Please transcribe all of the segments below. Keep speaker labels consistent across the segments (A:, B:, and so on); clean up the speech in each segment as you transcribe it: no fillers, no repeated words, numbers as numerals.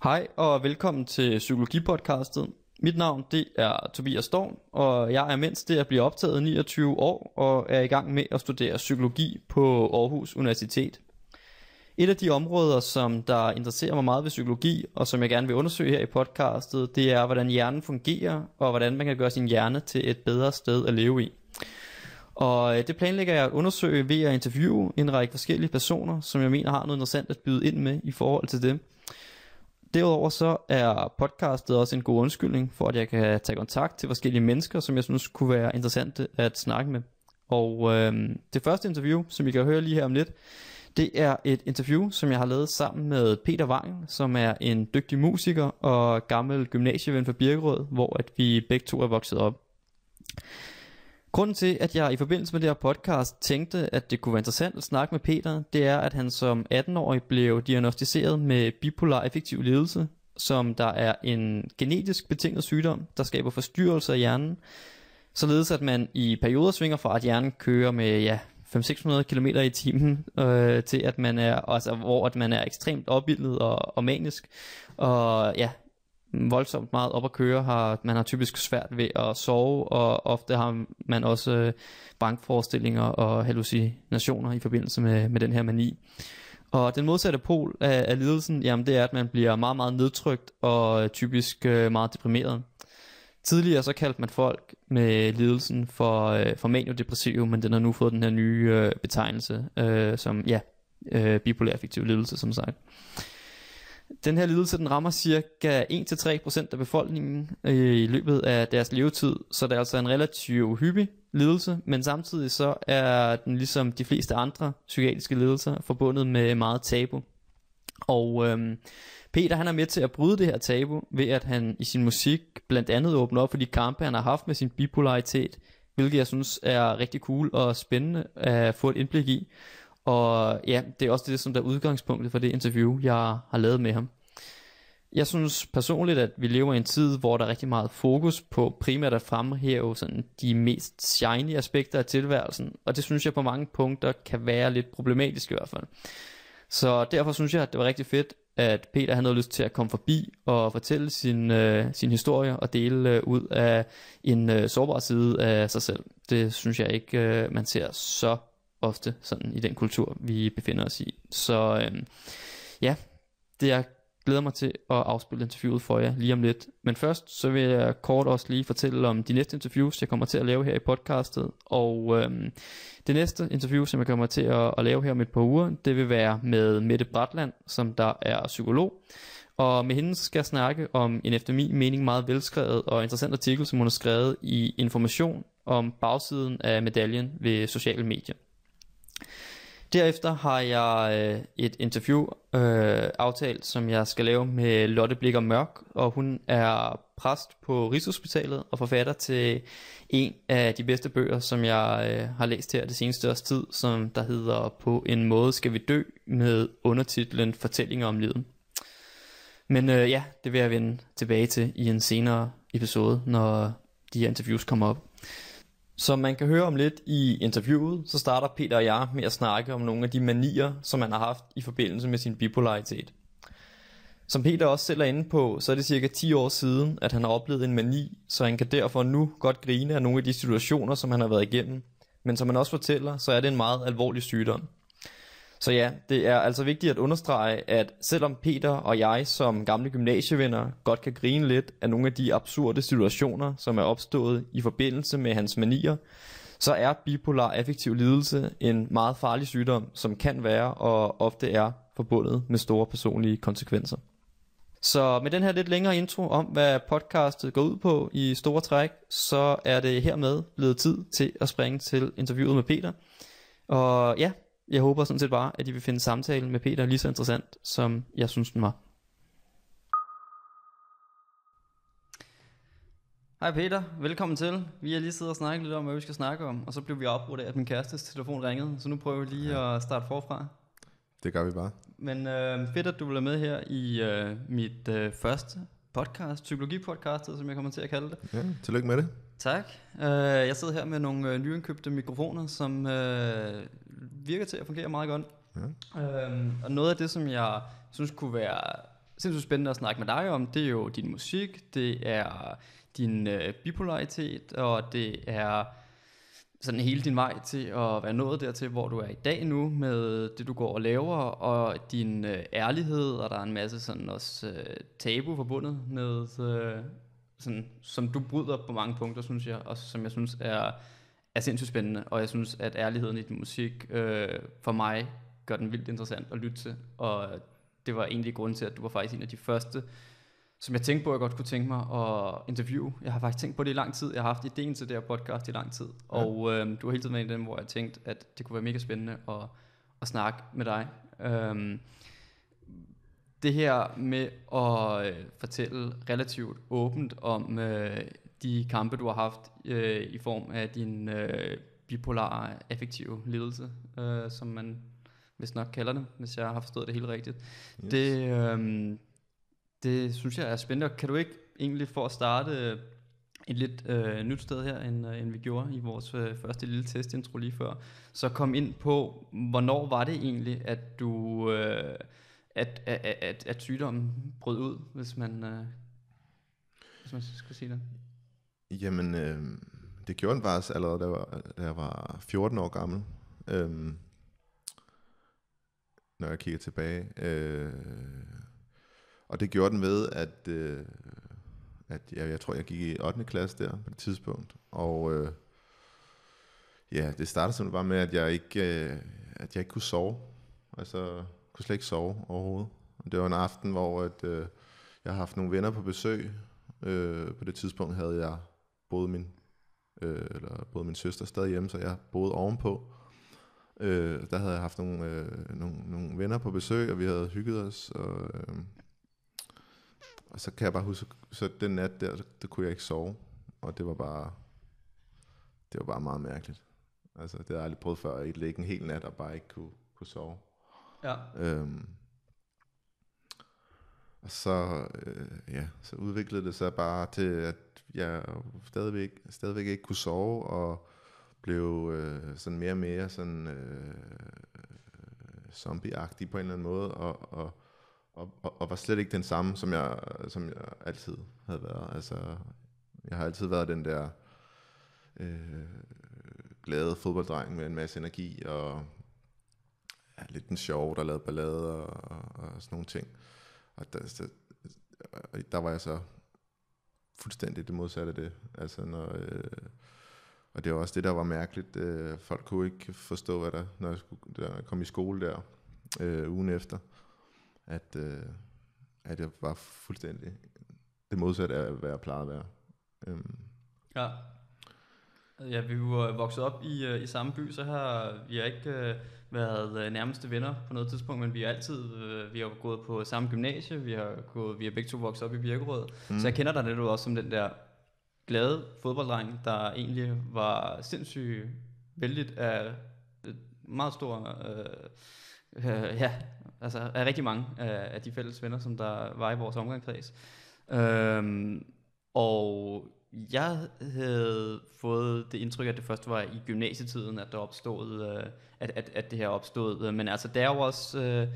A: Hej og velkommen til Psykologipodcastet. Mit navn det er Tobias Storm, og jeg er mindst det at blive optaget 29 år og er i gang med at studere psykologi på Aarhus Universitet. Et af de områder, som der interesserer mig meget ved psykologi, og som jeg gerne vil undersøge her i podcastet, det er, hvordan hjernen fungerer, og hvordan man kan gøre sin hjerne til et bedre sted at leve i. Og det planlægger jeg at undersøge ved at interviewe en række forskellige personer, som jeg mener har noget interessant at byde ind med i forhold til det. Derudover så er podcastet også en god undskyldning for, at jeg kan tage kontakt til forskellige mennesker, som jeg synes kunne være interessante at snakke med. Og det første interview, som I kan høre lige her om lidt, det er et interview, som jeg har lavet sammen med Peter Wang, som er en dygtig musiker og gammel gymnasieven fra Birkerød, hvor at vi begge to er vokset op. Grunden til, at jeg i forbindelse med det her podcast tænkte, at det kunne være interessant at snakke med Peter, det er, at han som 18-årig blev diagnosticeret med bipolar affektiv lidelse, som der er en genetisk betinget sygdom, der skaber forstyrrelser i hjernen, således at man i perioder svinger fra, at hjernen kører med 500-600 km i timen, til at man er, altså, hvor at man er ekstremt opildnet og manisk, og voldsomt meget op at køre, man har typisk svært ved at sove, og ofte har man også vrangforestillinger og hallucinationer i forbindelse med den her mani. Og den modsatte pol af lidelsen, jamen det er, at man bliver meget, meget nedtrykt og typisk meget deprimeret. Tidligere så kaldte man folk med lidelsen for maniodepressive, men den har nu fået den her nye betegnelse som bipolar affektiv lidelse, som sagt. Den her lidelse, den rammer cirka 1-3% af befolkningen i løbet af deres levetid, så det er altså en relativt hyppig lidelse, men samtidig så er den ligesom de fleste andre psykiatriske lidelser forbundet med meget tabu. Og Peter han er med til at bryde det her tabu ved at han i sin musik blandt andet åbner op for de kampe han har haft med sin bipolaritet, hvilket jeg synes er rigtig cool og spændende at få et indblik i. Og ja, det er også det, som der er udgangspunktet for det interview, jeg har lavet med ham. Jeg synes personligt, at vi lever i en tid, hvor der er rigtig meget fokus på primært at fremhæve sådan de mest shiny aspekter af tilværelsen. Og det synes jeg på mange punkter kan være lidt problematisk i hvert fald. Så derfor synes jeg, at det var rigtig fedt, at Peter havde lyst til at komme forbi og fortælle sin historie og dele ud af en sårbar side af sig selv. Det synes jeg ikke, man ser så ofte sådan i den kultur vi befinder os i. Så jeg glæder mig til at afspille interviewet for jer lige om lidt. Men først så vil jeg kort også lige fortælle om de næste interviews jeg kommer til at lave her i podcastet. Og det næste interview som jeg kommer til at lave her om et par uger, det vil være med Mette Bratland, som der er psykolog. Og med hende skal jeg snakke om en efter min mening meget velskrevet og interessant artikel, som hun har skrevet i Information om bagsiden af medaljen ved sociale medier. Derefter har jeg et interview aftalt, som jeg skal lave med Lotte Blikker Mørk, og hun er præst på Rigshospitalet og forfatter til en af de bedste bøger, som jeg har læst her det seneste års tid, som der hedder På en måde skal vi dø, med undertitlen Fortællinger om livet. Men det vil jeg vende tilbage til i en senere episode, når de her interviews kommer op. Som man kan høre om lidt i interviewet, så starter Peter og jeg med at snakke om nogle af de manier, som han har haft i forbindelse med sin bipolaritet. Som Peter også selv er inde på, så er det cirka 10 år siden, at han har oplevet en mani, så han kan derfor nu godt grine af nogle af de situationer, som han har været igennem. Men som han også fortæller, så er det en meget alvorlig sygdom. Så ja, det er altså vigtigt at understrege, at selvom Peter og jeg som gamle gymnasievenner godt kan grine lidt af nogle af de absurde situationer, som er opstået i forbindelse med hans manier, så er bipolar affektiv lidelse en meget farlig sygdom, som kan være og ofte er forbundet med store personlige konsekvenser. Så med den her lidt længere intro om, hvad podcastet går ud på i store træk, så er det hermed blevet tid til at springe til interviewet med Peter. Og ja, jeg håber sådan set bare, at I vil finde samtalen med Peter lige så interessant, som jeg synes den var. Hej Peter, velkommen til. Vi har lige siddet og snakket lidt om, hvad vi skal snakke om, og så blev vi afbrudt af, at min kærestes telefon ringede, så nu prøver vi lige at starte forfra.
B: Det gør vi bare.
A: Men fedt, at du vil være med her i mit første podcast, psykologipodcastet, som jeg kommer til at kalde det.
B: Ja, tillykke med det.
A: Tak. Jeg sidder her med nogle nyindkøbte mikrofoner, som virker til at fungere meget godt. Ja. Og noget af det, som jeg synes kunne være sindssygt spændende at snakke med dig om, det er jo din musik, det er din bipolaritet, og det er sådan hele din vej til at være nået dertil, hvor du er i dag nu, med det du går og laver, og din ærlighed, og der er en masse sådan også tabu forbundet med, sådan, som du bryder på mange punkter, synes jeg, og som jeg synes er sindssygt spændende, og jeg synes, at ærligheden i din musik, for mig, gør den vildt interessant at lytte til, og det var egentlig grunden til, at du var faktisk en af de første, som jeg tænkte på, at jeg godt kunne tænke mig at interviewe. Jeg har faktisk tænkt på det i lang tid. Jeg har haft idéen til det her podcast i lang tid. Ja. Og du har hele tiden været en af dem, hvor jeg tænkte, at det kunne være mega spændende at snakke med dig. Det her med at fortælle relativt åbent om de kampe, du har haft i form af din bipolare affektive lidelse, som man vist nok kalder det, hvis jeg har forstået det helt rigtigt. Yes. Det synes jeg er spændende. Kan du ikke egentlig for at starte et lidt nyt sted her, end vi gjorde i vores første lille testintro lige før, så kom ind på, hvornår var det egentlig, at du at sygdommen brød ud, hvis man skulle sige det?
B: Jamen, det gjorde den faktisk allerede, da jeg var 14 år gammel. Når jeg kigger tilbage. Og det gjorde den ved, at jeg tror, jeg gik i 8. klasse der på det tidspunkt. Og det startede simpelthen bare med, at jeg ikke kunne sove. Altså, kunne slet ikke sove overhovedet. Og det var en aften, hvor jeg har haft nogle venner på besøg. På det tidspunkt havde jeg både min søster stadig hjemme, så jeg boede ovenpå. Der havde jeg haft nogle venner på besøg, og vi havde hygget os. Og så kan jeg bare huske, så den nat der kunne jeg ikke sove. Og det var bare meget mærkeligt. Altså, det havde jeg aldrig prøvet før, at ligge en hel nat og bare ikke kunne sove.
A: Ja.
B: Og så udviklede det sig bare til, at jeg stadigvæk ikke kunne sove, og blev sådan mere og mere sådan zombie-agtig på en eller anden måde, og var slet ikke den samme, som jeg altid havde været. Altså, jeg har altid været den der glade fodbolddreng med en masse energi, og lidt den sjove, der lavede ballader og sådan nogle ting. Og der var jeg så fuldstændig det modsatte af det. Altså, og det var også det, der var mærkeligt. Folk kunne ikke forstå, når jeg kom i skole der ugen efter, at jeg var fuldstændig det modsatte af, hvad jeg plejede at være.
A: Ja. Ja, vi var vokset op i samme by, så vi har ikke været nærmeste venner på noget tidspunkt, men vi har gået på samme gymnasie, vi har begge to vokset op i Birkerød, så jeg kender dig lidt også som den der glade fodbolddreng, der egentlig var sindssygt vældigt af meget stor, altså af rigtig mange af de fælles venner, som der var i vores omgangskreds. Og jeg havde fået det indtryk, at det først var i gymnasietiden, at der opstod, at det her opstod. Men altså, der er jo også,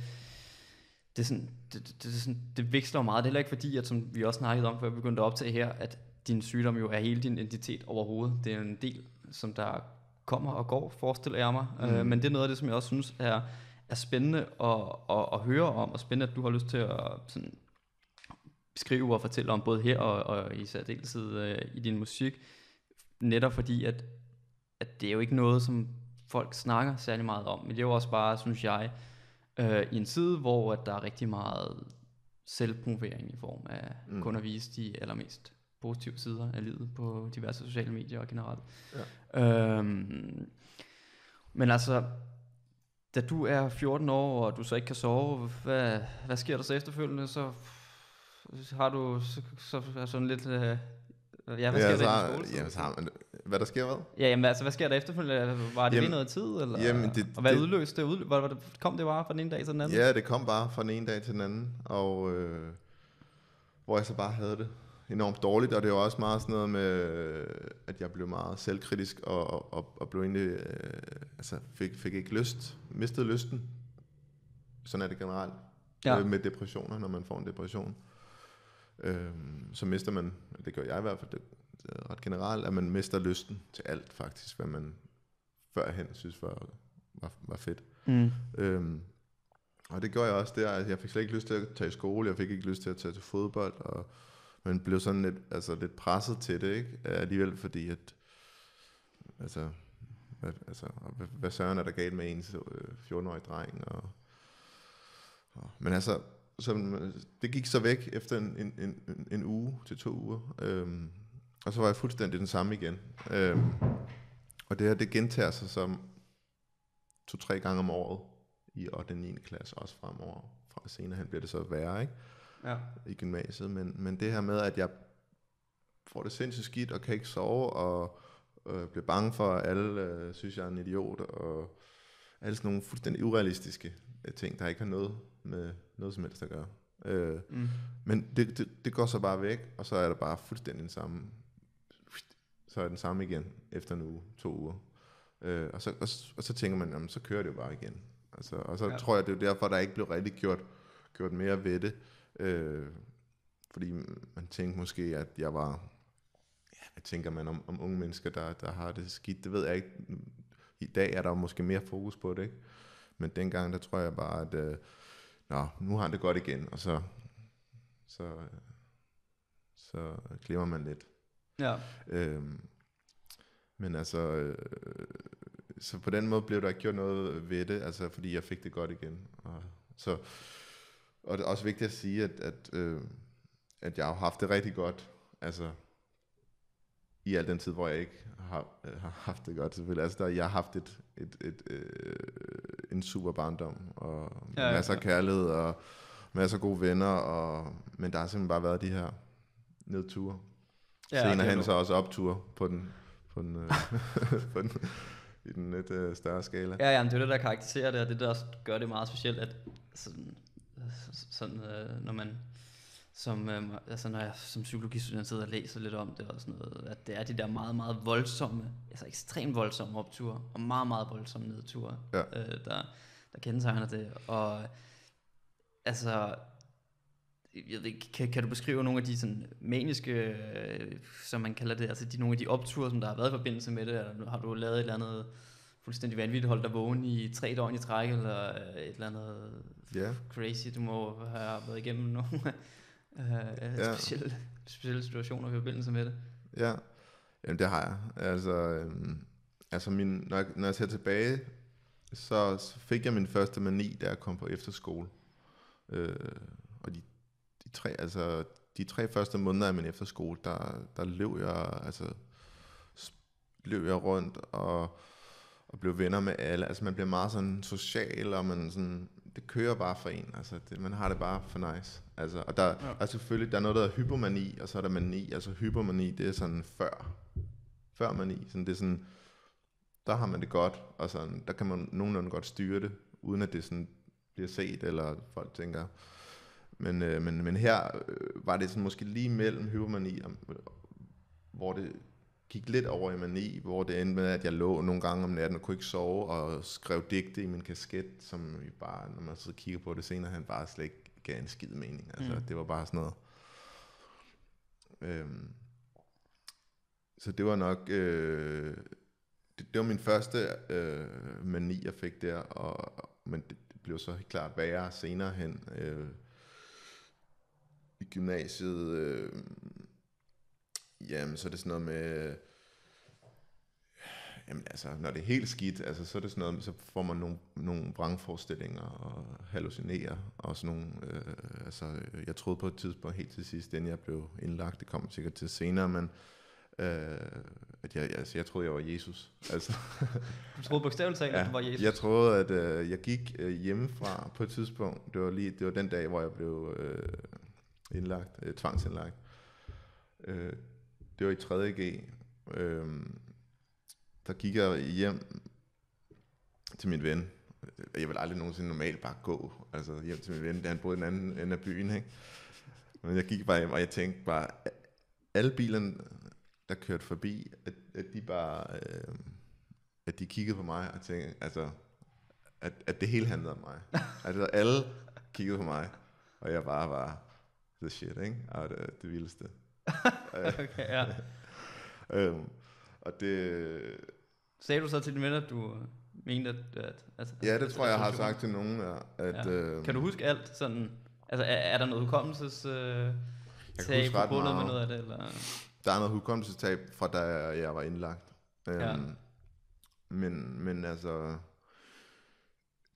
A: det veksler meget. Det er heller ikke fordi, at som vi også snakkede om, før vi begyndte at optage her, at din sygdom jo er hele din identitet overhovedet. Det er en del, som der kommer og går, forestiller jeg mig. Men det er noget af det, som jeg også synes er spændende at høre om, og spændende, at du har lyst til at sådan beskrive og fortælle om, både her og i særdeleshed i din musik, netop fordi, at det er jo ikke noget, som folk snakker særlig meget om, men det er jo også bare, synes jeg, i en tid, hvor at der er rigtig meget selvpromovering i form af kun at vise de allermest positive sider af livet på diverse sociale medier og generelt. Ja. Men altså, da du er 14 år, og du så ikke kan sove, hvad sker der så efterfølgende? Så har du så sådan lidt... hvad sker der i skole?
B: Hvad der sker hvad?
A: Ja, jamen altså, hvad sker der efterfølgende? Var det lige noget tid? Eller?
B: Jamen,
A: og hvad udløste det? Kom det bare fra den ene dag til den anden?
B: Ja, det kom bare fra den ene dag til den anden, og hvor jeg så bare havde det enormt dårligt, og det var også meget sådan noget med, at jeg blev meget selvkritisk, og blev egentlig, fik ikke lyst, mistede lysten. Sådan er det generelt. med depressioner, når man får en depression. Så mister man, det gør jeg i hvert fald, det er ret generelt, at man mister lysten til alt faktisk, hvad man førhen synes var fedt. Og det gjorde jeg også der. Altså, jeg fik slet ikke lyst til at tage i skole, jeg fik ikke lyst til at tage til fodbold, og man blev sådan lidt presset til det, ikke? Alligevel, fordi at hvad søren er der galt med en 14-årig dreng? Men altså, det gik så væk efter en uge til 2 uger, og så var jeg fuldstændig den samme igen. Og det her, det gentager sig som 2-3 gange om året i 8. og 9. klasse, også fremover. Fra senere hen bliver det så værre, ikke?
A: Ja.
B: I gymnasiet, men det her med, at jeg får det sindssygt skidt, og kan ikke sove, og bliver bange for, at alle synes, jeg er en idiot, og alle sådan nogle fuldstændig urealistiske ting, der ikke har noget med noget som helst at gøre. Men det går så bare væk, og så er det bare fuldstændig den samme. Så er den samme igen efter en uge, 2 uger. Og så tænker man, jamen, så kører det jo bare igen. Altså, og så tror jeg, det er derfor, der ikke blev rigtig gjort mere ved det. Fordi man tænkte måske, at jeg var... Hvad tænker man om unge mennesker, der har det skidt? Det ved jeg ikke. I dag er der måske mere fokus på det, ikke? Men dengang, der tror jeg bare, at nu har han det godt igen, og så glemmer man lidt.
C: Ja.
B: Men altså, så på den måde blev der ikke gjort noget ved det, altså fordi jeg fik det godt igen. Og det er også vigtigt at sige, at jeg har haft det rigtig godt, altså i al den tid, hvor jeg ikke har haft det godt, selvfølgelig. Altså jeg har haft en super barndom, og masser af kærlighed, og masser af gode venner, men der har simpelthen bare været de her nedture. Senere hen så også opture på den i den lidt større skala.
C: Ja, men det er det, der karakteriserer det, og det der også gør det meget specielt, at sådan når man når jeg som psykologistudent sidder og læser lidt om det og sådan noget, at det er de der meget, meget voldsomme, altså ekstremt voldsomme opture og meget, meget voldsomme nedture, der kendetegner det. Og altså, jeg ved, kan du beskrive nogle af de sådan maniske, som man kalder det, altså nogle af de opture, som der har været i forbindelse med det? Eller har du lavet et eller andet fuldstændig vanvittigt, holdt dig vågen i 3 døgn i træk, eller et eller andet crazy, du må have været igennem nogle specielle situationer i forbindelse med det?
B: Ja, jamen det har jeg. Altså når jeg ser tilbage, så fik jeg min første mani, da jeg kom på efterskole. Og de 3 første måneder af min efterskole, der løb jeg rundt og blev venner med alle. Altså man bliver meget sådan social, og man sådan, det kører bare for en. Altså man har det bare for nice. Altså, og der er selvfølgelig, der er noget, der hedder hypomani, og så er der mani. Altså hypomani, det er sådan før mani. Sådan, det er sådan, der har man det godt, og sådan, der kan man nogenlunde godt styre det, uden at det sådan bliver set, eller folk tænker. Men her var det sådan måske lige mellem hypomani, hvor det gik lidt over i mani, hvor det endte med, at jeg lå nogle gange om natten og kunne ikke sove, og skrev digte i min kasket, som bare, når man så kigger på det senere, han bare slet ikke gav en skid mening. Altså, det var bare sådan noget. Så det var nok, det var min første mani, jeg fik der, men det blev så helt klart værre senere hen i gymnasiet. Jamen, så er det sådan noget med, jamen altså, når det er helt skidt, altså, så er det sådan noget, så får man nogle vrangforestillinger og hallucinerer, og sådan nogle, jeg troede på et tidspunkt helt til sidst, inden jeg blev indlagt, det kommer sikkert til senere, men at jeg troede, jeg var Jesus. Altså,
C: du troede bogstaveligt talt, at du var Jesus?
B: Jeg troede, at jeg gik hjemmefra på et tidspunkt, det var den dag, hvor jeg blev tvangsindlagt. Det var i 3. G. Der gik jeg hjem til min ven. Jeg ville aldrig nogensinde normalt bare gå hjem til min ven, da han boede i den anden ende af byen. Ikke? Men jeg gik bare hjem, og jeg tænkte bare, alle bilerne, der kørte forbi, at de bare, at de kiggede på mig og tænkte, altså, at det hele handlede om mig. Altså alle kiggede på mig, og jeg bare var the shit, ikke? Og det vildeste.
C: Okay, ja.
B: Og det...
C: Sagde du så til dine venner, at du mente, at
B: Ja, det tror jeg har sagt til nogen, at...
C: Ja. Kan du huske alt sådan... Altså, er der noget hukommelses...
B: tab
C: forbundet med noget af det, eller?
B: Der er noget hukommelsestab fra da jeg var indlagt. Men altså,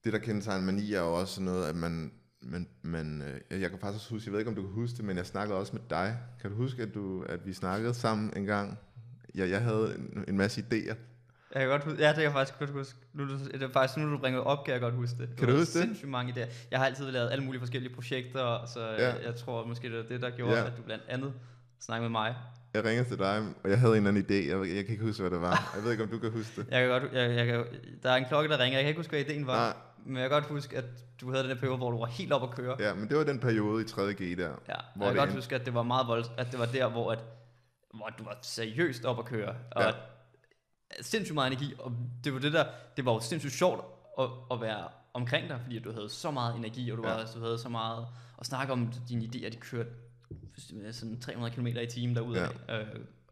B: det der kendetegner mani er jo også noget, at man jeg kan faktisk huske, jeg ved ikke om du kan huske det, men jeg snakkede også med dig. Kan du huske, at vi snakkede sammen en gang? Jeg havde en masse idéer.
C: Jeg kan godt huske, ja, det kan jeg faktisk godt huske. Det er faktisk nu, du bringer op, kan jeg godt huske det.
B: Kan du huske det?
C: Sindssygt mange idéer. Jeg har altid lavet alle mulige forskellige projekter, så jeg tror måske, det er det, der gjorde, at du blandt andet snakkede med mig.
B: Jeg ringede til dig, og jeg havde en eller anden idé. Jeg kan ikke huske, hvad det var. Jeg ved ikke, om du kan huske det.
C: Der er en klokke, der ringer. Jeg kan ikke huske, hvad ideen var. Nej. Men jeg kan godt huske, at du havde den der periode, hvor du var helt op at køre.
B: Ja, men det var den periode i 3.G der.
C: Ja, hvor jeg kan godt huske, at det var meget voldsomt, at det var der, hvor du var seriøst op at køre. Og sindssygt meget energi, og det var det var jo sindssygt sjovt at være omkring dig, fordi du havde så meget energi, og du havde så meget at snakke om dine idéer, de kørte sådan 300 km i timen derudad,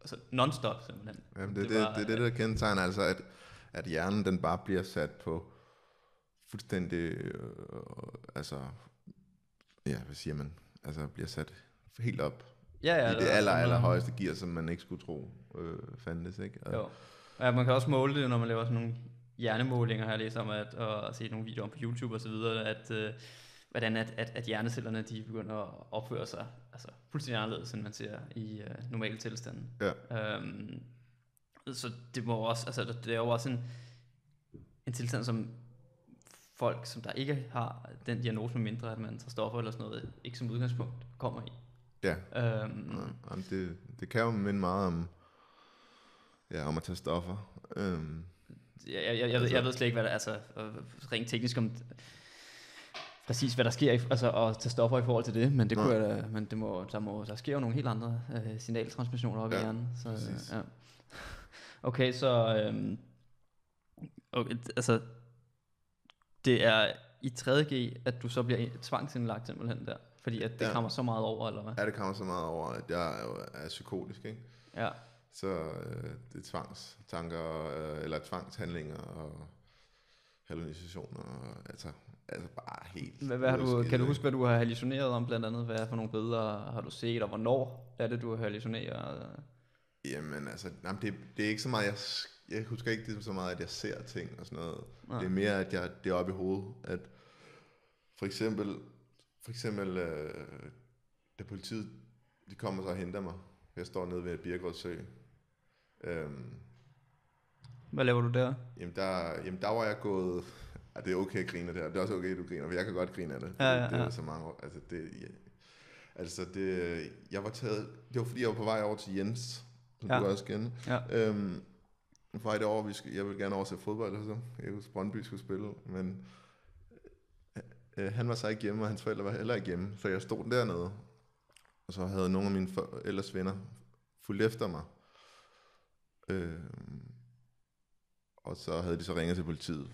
C: altså non-stop simpelthen.
B: Jamen, det er det, der kendetegner, altså at hjernen den bare bliver sat på fuldstændig, altså, ja, hvad siger man, altså bliver sat helt op i det allerhøjeste gear, som man ikke skulle tro fandtes, ikke?
C: Jo. Ja, man kan også måle det, når man laver sådan nogle hjernemålinger, har jeg læst om, og set nogle videoer på YouTube og så videre, at hvordan at hjernecellerne, de begynder at opføre sig altså fuldstændig anderledes, end man ser i normale tilstande.
B: Ja.
C: Så det må også, altså det er jo også en tilstand, som folk, som der ikke har den diagnose, med mindre at man tager stoffer eller sådan noget, ikke som udgangspunkt kommer i.
B: Ja. Det kan jo minde meget om at tage stoffer.
C: Jeg ved slet ikke, hvad der altså rent teknisk om præcis hvad der sker, altså at tage stoffer i forhold til det, men det kunne jeg, men der sker jo nogle helt andre signaltransmissioner op i hjernen. Så, ja. Okay, så okay, altså det er i 3.G, at du så bliver tvangsindlagt simpelthen der, fordi at det kommer så meget over, eller hvad?
B: Ja, det kommer så meget over, at jeg er psykotisk, ikke?
C: Ja.
B: Så det er tvangstanker, eller tvangshandlinger og hallucinationer, altså bare helt...
C: Kan du huske, hvad du har hallucineret om, blandt andet? Hvad for nogle billeder har du set, og hvornår er det, du har hallucineret?
B: Jamen altså, det er ikke så meget, jeg husker ikke det så meget, at jeg ser ting og sådan noget. Nej. Det er mere, at det er oppe i hovedet, at for eksempel da politiet, de kommer så og henter mig. Jeg står nede ved Birkerød Sø.
C: Hvad laver du der?
B: Jamen der var jeg gået... Ja, det er okay at grine der. Det er også okay, at du griner, for jeg kan godt grine af det. Det er så mange år. Jeg var taget... Det var fordi, jeg var på vej over til Jens, som du også kender. Ja. På vej derovre, jeg ville gerne over til fodbold, og så. Jeg husker, Brøndby skulle spille, men han var så ikke hjemme, og hans forældre var heller ikke hjemme. Så jeg stod dernede, og så havde nogle af mine ellers venner fulgt efter mig. Og så havde de så ringet til politiet,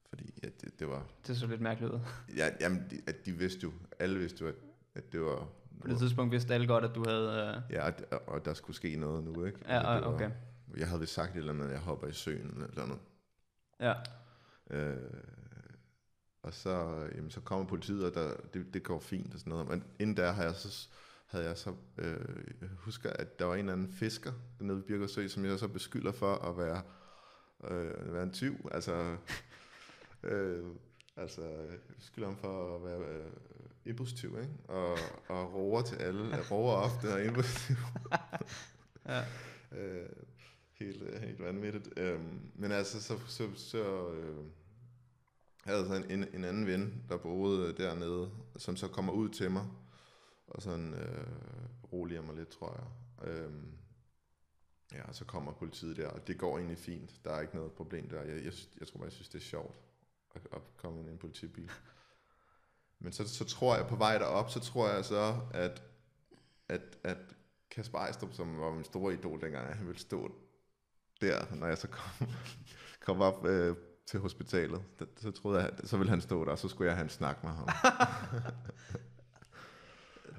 B: fordi det var...
C: Det så lidt mærkeligt ud.
B: Ja, jamen, de vidste jo, alle vidste jo, at det var...
C: På det tidspunkt vidste alle godt, at du havde...
B: Ja, og der skulle ske noget nu, ikke?
C: Ja, okay.
B: Jeg havde vist sagt et eller andet, at jeg hopper i søen eller noget.
C: Ja.
B: Og så, så kommer politiet, og det går fint og sådan noget. Men inden der havde jeg så husker, at der var en eller anden fisker dernede ved Birkerød Sø, som jeg så beskylder for at være en tyv. Altså jeg beskylder ham for at være indbrudstyv, ikke? Og roer til alle. Jeg roer ofte og indbrudstyv.
C: Ja.
B: Helt vanvittigt. Men altså, så havde jeg så en anden ven, der boede dernede, som så kommer ud til mig, og sådan roliger mig lidt, tror jeg. Ja, og så kommer politiet der, og det går egentlig fint. Der er ikke noget problem der. Jeg tror bare, jeg synes, det er sjovt at komme ind i en politibil. Men så tror jeg, på vej derop, så tror jeg så, at Kasper Ejstrup, som var min store idol dengang, han ville stå der, når jeg så kom op til hospitalet. Så troede jeg, så ville han stå der, og så skulle jeg have en snak med ham.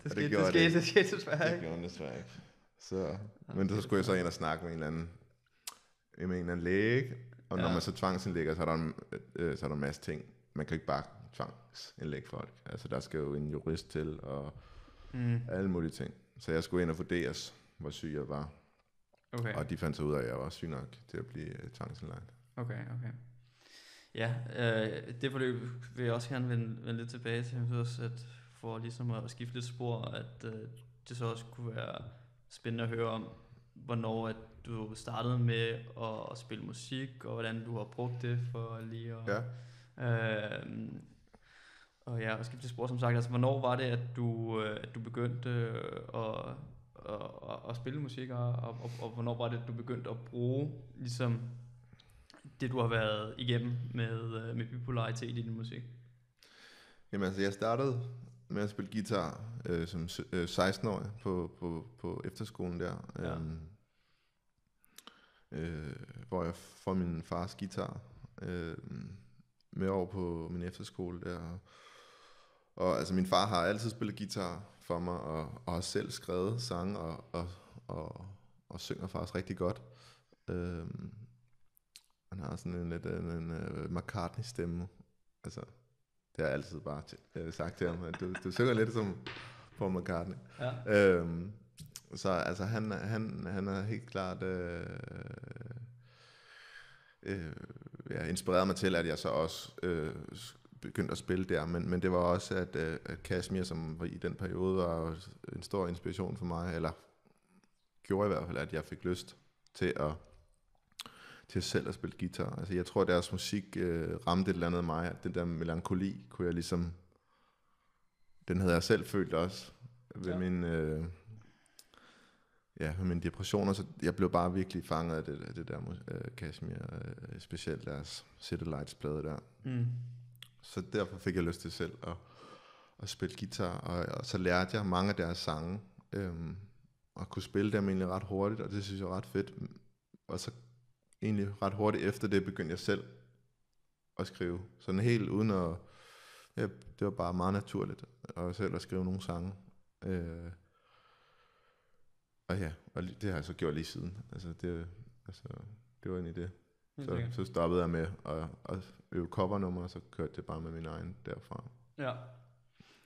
C: det skete desværre ikke.
B: Det gjorde han desværre ikke. Så, men så skulle jeg så ind og snakke med en eller anden læge, og når man så tvangsindlægger, så er der en masse ting. Man kan ikke bare tvangsindlægge folk. Altså der skal jo en jurist til, og alle mulige ting. Så jeg skulle ind og vurderes, hvor syg jeg var.
C: Okay.
B: Og de fandt så ud af, at jeg var syg nok til at blive tvangsindlagt.
C: Okay. Ja, det forløb vil jeg også gerne vende lidt tilbage til, at for ligesom at skifte lidt spor, at det så også kunne være spændende at høre om, hvornår at du startede med at spille musik, og hvordan du har brugt det for lige at... Og skifte spor, som sagt. Altså, hvornår var det, at du begyndte at spille musik, og hvornår var det, at du begyndte at bruge ligesom det, du har været igennem med bipolaritet i din musik?
B: Jamen altså, jeg startede med at spille guitar som 16-årig på efterskolen der, hvor jeg får min fars guitar med over på min efterskole der. Og altså, min far har altid spillet guitar for mig, og har selv skrevet sange, og synger faktisk rigtig godt. Han har sådan en McCartney-stemme. Altså, det har jeg altid bare sagt til ham, at du synger lidt som Paul McCartney. Ja. Så altså, han er helt klart inspireret mig til, at jeg så også begyndte at spille der. Men det var også, at Kashmir, som var i den periode, var en stor inspiration for mig, eller gjorde i hvert fald, at jeg fik lyst til selv at spille guitar. Altså, jeg tror, at deres musik ramte et eller andet af mig, at den der melankoli kunne jeg ligesom, den havde jeg selv følt også ved mine depressioner, så jeg blev bare virkelig fanget af det der Kashmir, specielt deres City Lights plade der. Så derfor fik jeg lyst til selv at spille guitar, og så lærte jeg mange af deres sange, og kunne spille dem egentlig ret hurtigt, og det synes jeg er ret fedt. Og så egentlig ret hurtigt efter det begyndte jeg selv at skrive, sådan helt uden at, det var bare meget naturligt at selv at skrive nogle sange. Og det har jeg så gjort lige siden. Altså det var egentlig det. Så stoppede jeg med at øve covernummer, og så kørte det bare med min egen derfra.
C: Ja.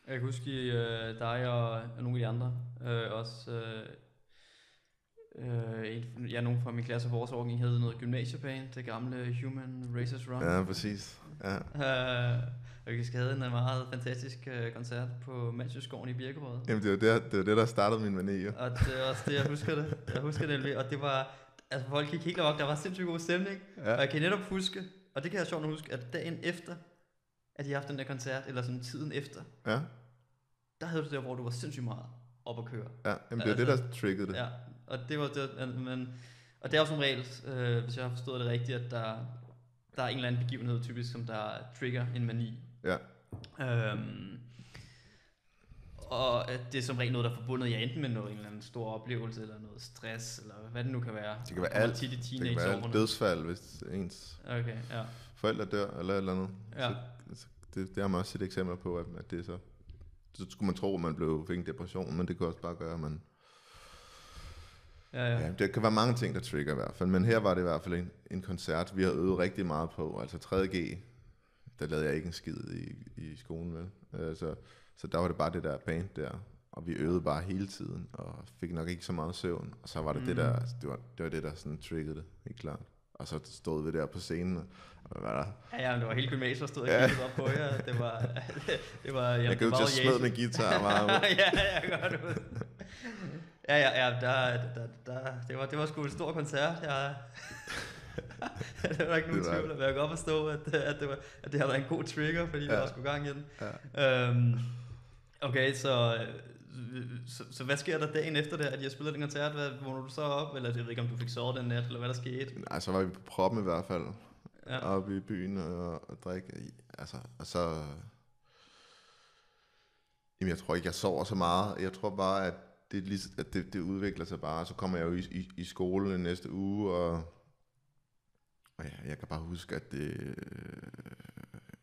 C: Jeg kan huske dig og nogle af de andre også. Nogle fra min klasse, vores årgang hed noget gymnasieband, det gamle Human Races Run.
B: Ja, præcis. Ja.
C: Og vi havde en meget fantastisk koncert på Mandsjøskoven i Birkerød.
B: Jamen det var det, der startede min mani, jo.
C: Og det er også det, jeg husker det. Jeg husker det, og det var, altså folk gik helt op, der var sindssygt god stemning. Ja. Og jeg kan netop huske, og det kan jeg sjovt at huske, at dagen efter, at de havde haft den der koncert, eller sådan tiden efter, der havde du der, hvor du var sindssygt meget op at køre.
B: Ja, jamen det er det, der triggede det.
C: Ja, og det var det, men, og det er jo som regel, hvis jeg har forstået det rigtigt, at der er en eller anden begivenhed typisk, som der trigger en mani.
B: Ja.
C: Og at det er som regel noget, der er forbundet enten med noget, en eller anden stor oplevelse, eller noget stress, eller hvad det nu kan være.
B: Det kan være alt. Det kan være alt dødsfald, hvis ens forældre dør, eller et eller andet. Ja. Så det har man også set eksempler på, at det er så skulle man tro, at man fik en depression, men det kan også bare gøre, at man... Ja, det kan være mange ting, der trigger i hvert fald, men her var det i hvert fald en koncert, vi har øvet rigtig meget på, altså 3.G, der lavede jeg ikke en skid i skolen, vel? Så der var det bare det der band der, og vi øvede bare hele tiden, og fik nok ikke så meget søvn, og så var det det der, det var det der sådan triggede det, helt klart. Og så stod vi der på scenen, og hvad var der?
C: Ja, men det var helt gymnasiet, der stod og kiggede op på jer. Det var
B: jeg gik ud til at smide med guitar meget.
C: Ja, jeg gør det. Ja, det var sgu en stor koncert. Det var ikke nogen tvivl, men jeg kan godt forstå, at det har været en god trigger, fordi der var sgu gang i den. Ja. Okay, så hvad sker der dagen efter det, at jeg spillede den koncert? Vågner du så op, eller jeg ved ikke, om du fik sovet den nat, eller hvad der skete?
B: Nej, så var vi på proppen i hvert fald, oppe i byen og drikke. Altså, og så... Jamen, jeg tror ikke, jeg sover så meget. Jeg tror bare, at det udvikler sig bare. Så kommer jeg jo i skole næste uge, Og ja, jeg kan bare huske, at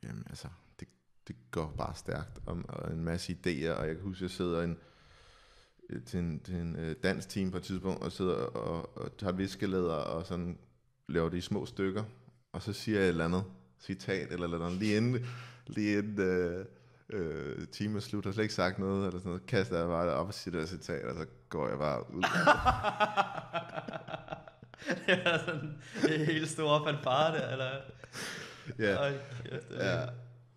B: jamen, altså, det går bare stærkt, og en masse idéer, og jeg kan huske, at jeg sidder til en dansk team på et tidspunkt, og sidder og tager viskelæder, og sådan laver det i små stykker, og så siger jeg et eller andet citat, eller noget, lige inden timen slutter, har slet ikke sagt noget, eller sådan noget, kaster jeg bare op og siger det der citat, og så går jeg bare ud.
C: Det er sådan en helt stor fanfare der, eller?
B: Ja.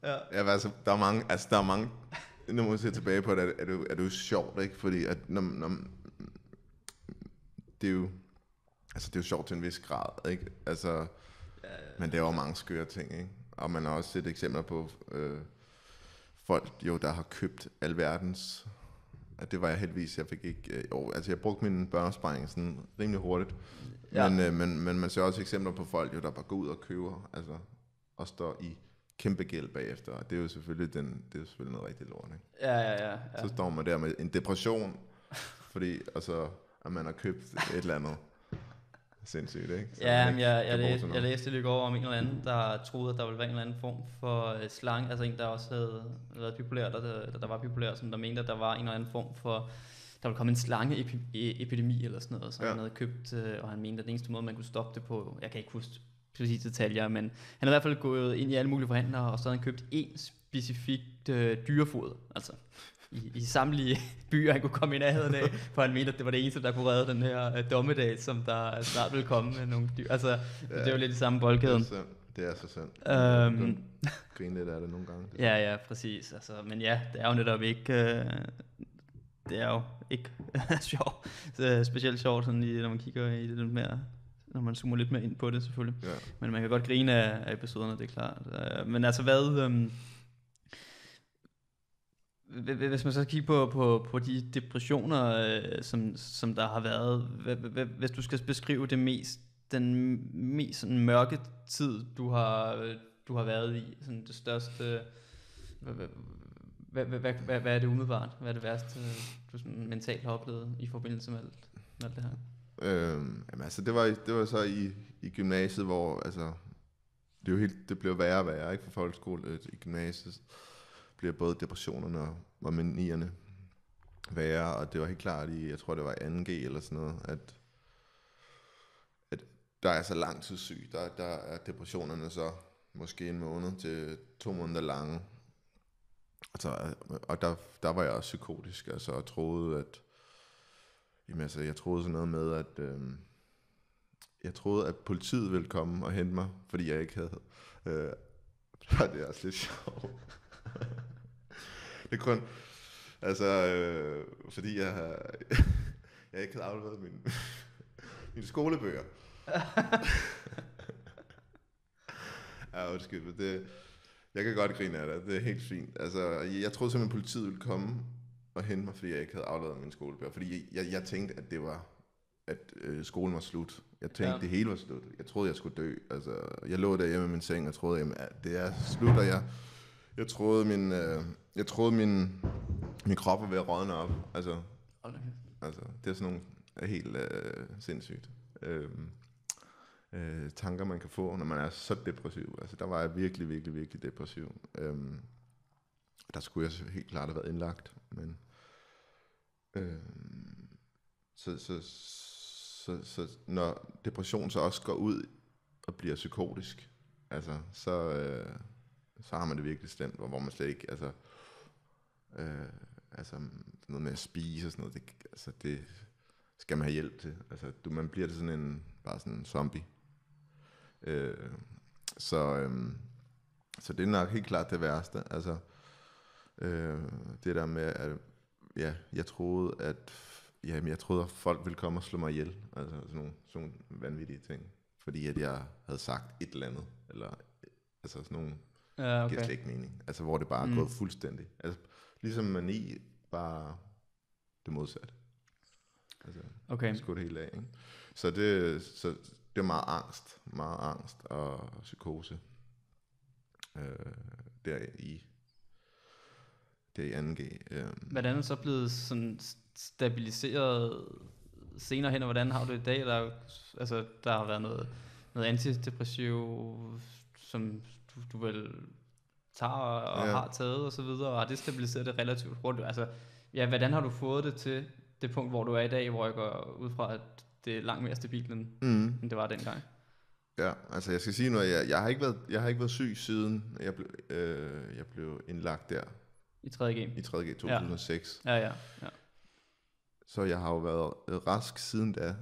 B: Ja, altså, der er mange, nu må jeg se tilbage på det, er det jo sjovt, ikke? Fordi at når det er jo, altså det er jo sjovt til en vis grad, ikke? Altså, men det er jo mange skøre ting, ikke? Og man har også set eksempler på folk, jo, der har købt alverdens, at det var jeg heldigvis, jeg fik ikke, altså jeg brugte min børneopsparing sådan rimelig hurtigt, men man ser også eksempler på folk, jo, der bare går ud og køber, altså, og står i kæmpe gæld bagefter, og det er jo selvfølgelig noget rigtig lort, ikke?
C: Ja.
B: Så står man der med en depression, fordi, altså, at man har købt et eller andet sindssygt, ikke? Så
C: ja, men jeg læste det i går om en eller anden, der troede, at der ville være en eller anden form for slange, altså en, der også havde været bipolær, der var bipolær, som der mente, at der var en eller anden form for, der ville komme en slangeepidemi eller sådan noget, som han havde købt, og han mente, at den eneste måde, man kunne stoppe det på, jeg kan ikke huske præcis detaljer, men han har i hvert fald gået ind i alle mulige forhandlere, og så havde han købt én specifikt dyrefoder, altså i samtlige byer, han kunne komme i nærheden af, for han mente, at det var det eneste, der kunne redde den her dommedag, som der snart ville komme med nogle dyr. Altså, det er jo lidt i samme boldkæden.
B: Det er så sandt. Grine lidt af det nogle gange.
C: Ja, præcis. Altså, men ja, det er jo netop ikke... det er jo ikke sjovt. Specielt sjovt, sådan når man kigger i det lidt mere... Når man zoomer lidt mere ind på det, selvfølgelig. Ja. Men man kan godt grine af episoderne, det er klart. Men altså, hvad... Hvis man så kigger på de depressioner, som der har været, hvis du skal beskrive den mest sådan mørke tid, du har været i, sådan det største, hvad er det umiddelbart? Hvad er det værste, du sådan mentalt har oplevet i forbindelse med alt det her?
B: Jamen, altså det var så i gymnasiet, hvor altså det blev værre og værre, ikke, for folkeskole i gymnasiet. Bliver både depressionerne og manierne værre, og det var helt klart jeg tror det var 2G eller sådan noget, at der er så langtidssyg, der er depressionerne så måske 1 måned til 2 måneder lange, og der var jeg også psykotisk, altså, og troede jeg troede sådan noget med, at jeg troede, at politiet ville komme og hente mig, fordi jeg ikke havde det er også lidt sjovt. Det kun, altså, fordi jeg ikke havde afleveret mine skolebøger. Ja, undskyld, jeg kan godt grine af det, det er helt fint. Altså, jeg troede simpelthen, politiet ville komme og hente mig, fordi jeg ikke havde afleveret mine skolebøger. Fordi jeg tænkte, at skolen var slut. Jeg tænkte, det hele var slut. Jeg troede, jeg skulle dø. Altså, jeg lå derhjemme i min seng og troede, at det er slut, og jeg troede min krop var ved at rådne op. Altså, det er sådan nogle helt sindssygt tanker, man kan få, når man er så depressiv. Altså, der var jeg virkelig, virkelig, virkelig depressiv. Der skulle jeg helt klart have været indlagt, men så når depression så også går ud og bliver psykotisk, altså, så har man det virkelig slemt, hvor man slet ikke, altså noget med at spise og sådan noget, det skal man have hjælp til. Altså, man bliver det bare sådan en zombie. Så det er nok helt klart det værste. Altså, det der med, at jeg troede, at folk ville komme og slå mig ihjel. Altså sådan nogle vanvittige ting. Fordi at jeg havde sagt et eller andet. Eller, altså sådan nogle, giver slet ikke mening. Altså hvor det bare er gået fuldstændig. Altså ligesom mani, bare det modsatte. Altså, skudt helt af, ikke? Så det er meget angst og psykose. Der i 2G.
C: Hvordan er det så blevet sådan stabiliseret senere hen, og hvordan har du i dag? Der har været noget noget antidepressiv, som du vel tager og har taget og så videre, og har det stabiliseret det relativt hurtigt. Altså, ja, hvordan har du fået det til det punkt, hvor du er i dag, hvor jeg går ud fra, at det er langt mere stabilt, end det var dengang?
B: Ja, altså jeg skal sige noget, jeg har ikke været syg siden jeg blev indlagt der.
C: I 3.G?
B: I 3.G 2006.
C: Ja.
B: Så jeg har jo været rask siden da.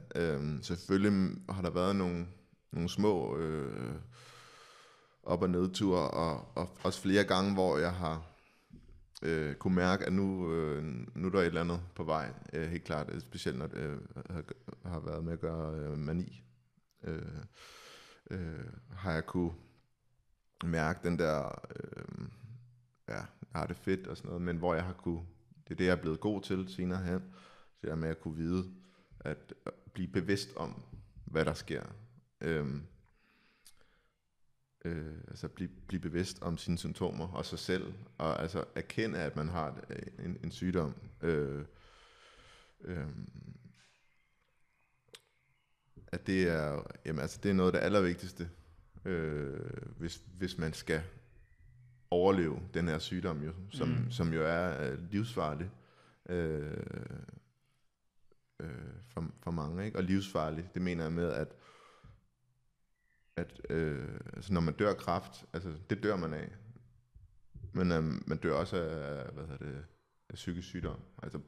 B: Selvfølgelig har der været nogle små op- og nedture, og også flere gange, hvor jeg har kunne mærke, at nu er der et eller andet på vej. Helt klart, specielt når det har været med at gøre mani. Har jeg kunne mærke den der, jeg har det fedt og sådan noget, men hvor jeg har kunne, det er det, jeg er blevet god til senere hen, det er med at kunne vide, at blive bevidst om, hvad der sker. Altså blive bevidst om sine symptomer og sig selv, og altså erkende, at man har en sygdom. At det er, jamen, altså det er noget af det allervigtigste, hvis man skal overleve den her sygdom, jo, som jo er livsfarlig for mange, ikke? Og livsfarlig, det mener jeg med, at altså når man dør af kræft, altså det dør man af, men man dør også af, af psykisk sygdom, altså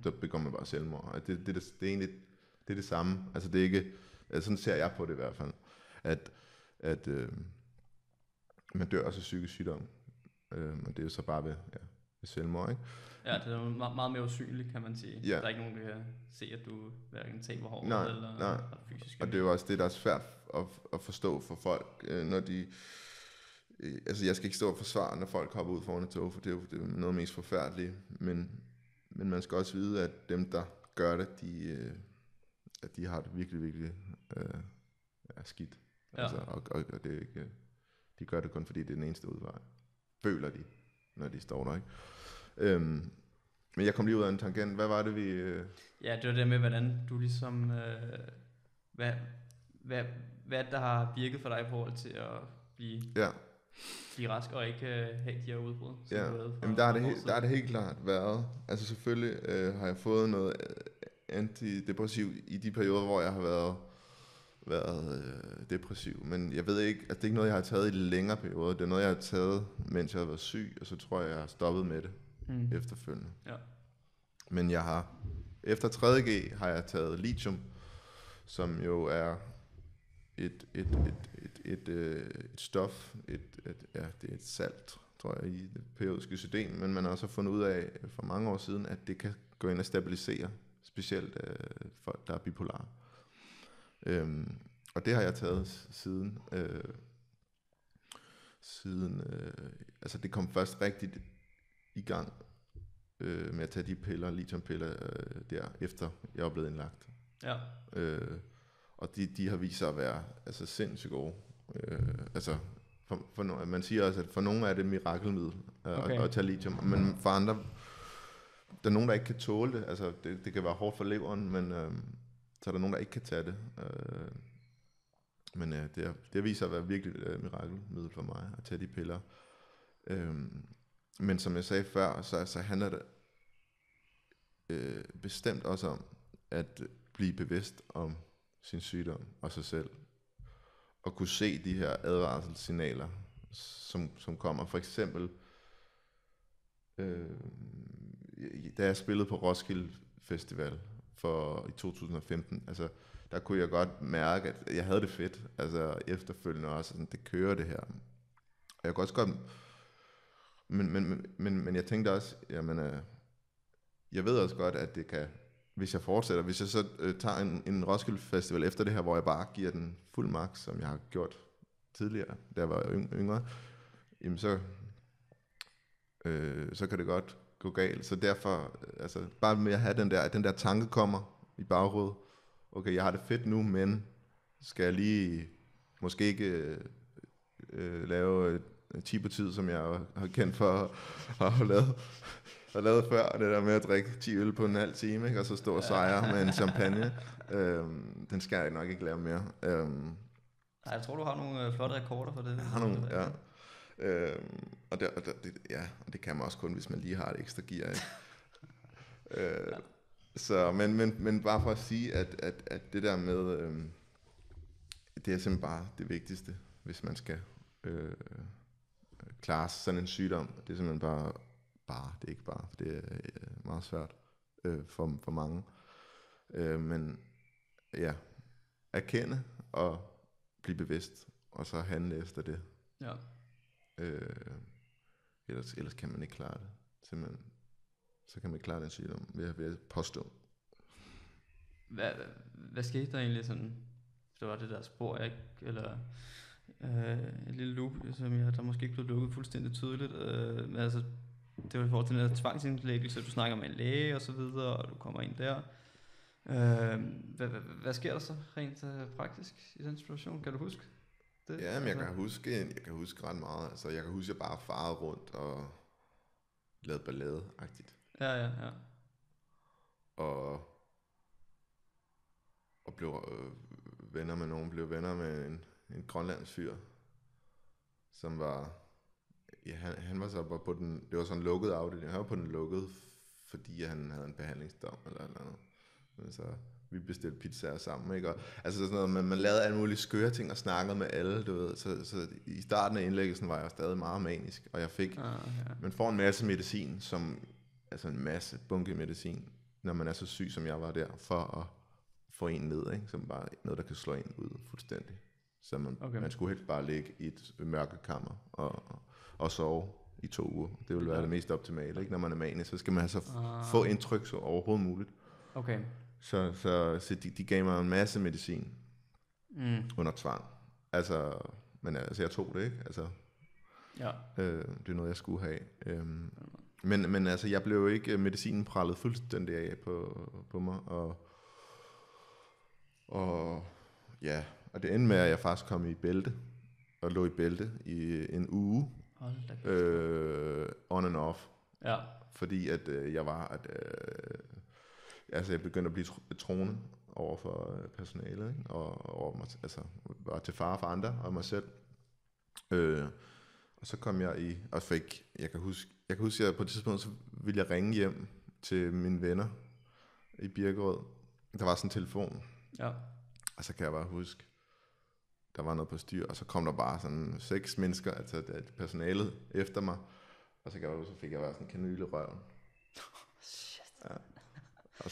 B: der begår man bare selvmord, og det er egentlig det samme, altså det er ikke, altså sådan ser jeg på det i hvert fald, at man dør også af psykisk sygdom, og det er jo så bare ved selvmord, ikke?
C: Ja, det er meget mere usynligt, kan man sige.
B: Ja.
C: Der er ikke nogen, der kan se, at du hverken taber håret eller
B: nej.
C: fysisk.
B: Og det er jo også det, der er svært at forstå for folk, når de... Altså, jeg skal ikke stå og forsvare, når folk hopper ud foran et tog, for det er jo noget mest forfærdeligt. Men man skal også vide, at dem, der gør det, de har det virkelig, virkelig skidt. Ja. Altså, og det er ikke, de gør det kun, fordi det er den eneste udvej. Føler de, når de står der, ikke? Men jeg kom lige ud af en tangent. Hvad var det, vi...
C: Ja, det var det med, hvordan du ligesom... Hvad der har virket for dig i forhold til at blive rask og ikke have de her udbrud?
B: Ja, jamen der er det helt klart været. Altså selvfølgelig har jeg fået noget antidepressiv i de perioder, hvor jeg har været depressiv. Men jeg ved ikke, at det er ikke noget, jeg har taget i længere perioder. Det er noget, jeg har taget, mens jeg har været syg, og så tror jeg har stoppet med det efterfølgende. Ja. Men jeg har, efter 3.G har jeg taget lithium, som jo er et stof, det er et salt, tror jeg, i det periodiske system, men man har også fundet ud af for mange år siden, at det kan gå ind og stabilisere, specielt folk, der er bipolare. Og det har jeg taget siden, altså det kom først rigtigt i gang med at tage de piller, lithiumpiller, der, efter jeg var blevet indlagt. Ja. Og de har vist sig at være altså sindssygt gode. Altså, man siger også, at for nogle er det mirakelmiddel at tage lithium, men for andre, der er nogen, der ikke kan tåle det. Altså, det kan være hårdt for leveren, men så er der nogen, der ikke kan tage det. Men det har vist sig at være virkelig et mirakelmiddel for mig, at tage de piller. Men som jeg sagde før, så handler det bestemt også om at blive bevidst om sin sygdom og sig selv, og kunne se de her advarselssignaler, som kommer. For eksempel, da jeg spillede på Roskilde Festival i 2015, altså der kunne jeg godt mærke, at jeg havde det fedt, altså efterfølgende også, sådan, det kører det her. Og jeg kunne også godt, men jeg tænkte også, jamen, jeg ved også godt, at det kan, hvis jeg fortsætter, hvis jeg så tager en Roskilde Festival efter det her, hvor jeg bare giver den fuld max, som jeg har gjort tidligere, da jeg var yngre, jamen så kan det godt gå galt. Så derfor, altså bare med at have den der tanke kommer i baghovedet, okay, jeg har det fedt nu, men skal jeg lige måske ikke lave 10 på tid, som jeg har kendt for at have lavet før, det der med at drikke 10 øl på en halv time, ikke? Og så stå og sejre med en champagne. Den skal jeg nok ikke lave mere.
C: Nej, jeg tror, du har nogle flotte rekorder for det.
B: Jeg har nogle, ja. Og det kan man også kun, hvis man lige har et ekstra gear. Ja. Så, men bare for at sige, at det der med, det er simpelthen bare det vigtigste, hvis man skal klare sådan en sygdom. Det er simpelthen bare, det er ikke bare, for det er meget svært for mange. Men ja, erkende og blive bevidst, og så handle efter det.
C: Ja.
B: Ellers kan man ikke klare det. Simpelthen. Så kan man ikke klare den sygdom ved at påstå.
C: Hvad skete der egentlig sådan, hvis det var det der spor, ikke? Eller et lille loop, som der måske ikke blev lukket fuldstændig tydeligt. Men altså, det var i forhold til den der tvangsindlæggelse, du snakker med en læge og så videre, og du kommer ind der. Hvad sker der så rent praktisk i den situation? Kan du huske det?
B: Ja, men jeg kan huske ret meget. Altså, jeg kan huske, at jeg bare farede rundt og lavede ballade-agtigt.
C: Ja.
B: Og blev venner med nogen. Blev venner med en grønlandsk fyr, som var... Ja, han var så på den... Det var sådan en lukket afdeling. Han var på den lukkede, fordi han havde en behandlingsdom eller andet. Men så vi bestilte pizzaer sammen, ikke? Og, altså sådan noget, man lavede alle mulige skøre ting og snakkede med alle, du ved. Så i starten af indlæggelsen var jeg stadig meget manisk, og jeg fik... Man får en masse medicin, altså en masse bunke medicin, når man er så syg, som jeg var der, for at få en ned, ikke? Som bare noget, der kan slå en ud fuldstændig. Så man skulle helst bare ligge i et mørkekammer og sove i 2 uger. Det ville være det mest optimale, ikke? Når man er manisk, så skal man altså få indtryk så overhovedet muligt.
C: Okay.
B: Så de gav mig en masse medicin under tvang. Altså, men altså, jeg tog det, ikke? Altså,
C: ja.
B: Det er noget, jeg skulle have. Men altså, jeg blev ikke medicinen prallet fuldstændig af på mig, og det endte med, at jeg faktisk kom i bælte, og lå i bælte i en uge, on and off.
C: Ja.
B: Fordi at jeg begyndte at blive troende over for personalet, ikke? Og altså, var til fare for andre og mig selv. Og så kom jeg i, og fik, jeg kan huske, at på et tidspunkt, så ville jeg ringe hjem til mine venner i Birkerød. Der var sådan en telefon.
C: Ja.
B: Og så kan jeg bare huske, der var noget på styr, og så kom der bare sådan 6 mennesker, altså personalet efter mig. Og så fik jeg bare sådan en kanyle i røven.
C: Shit.
B: Ja. Og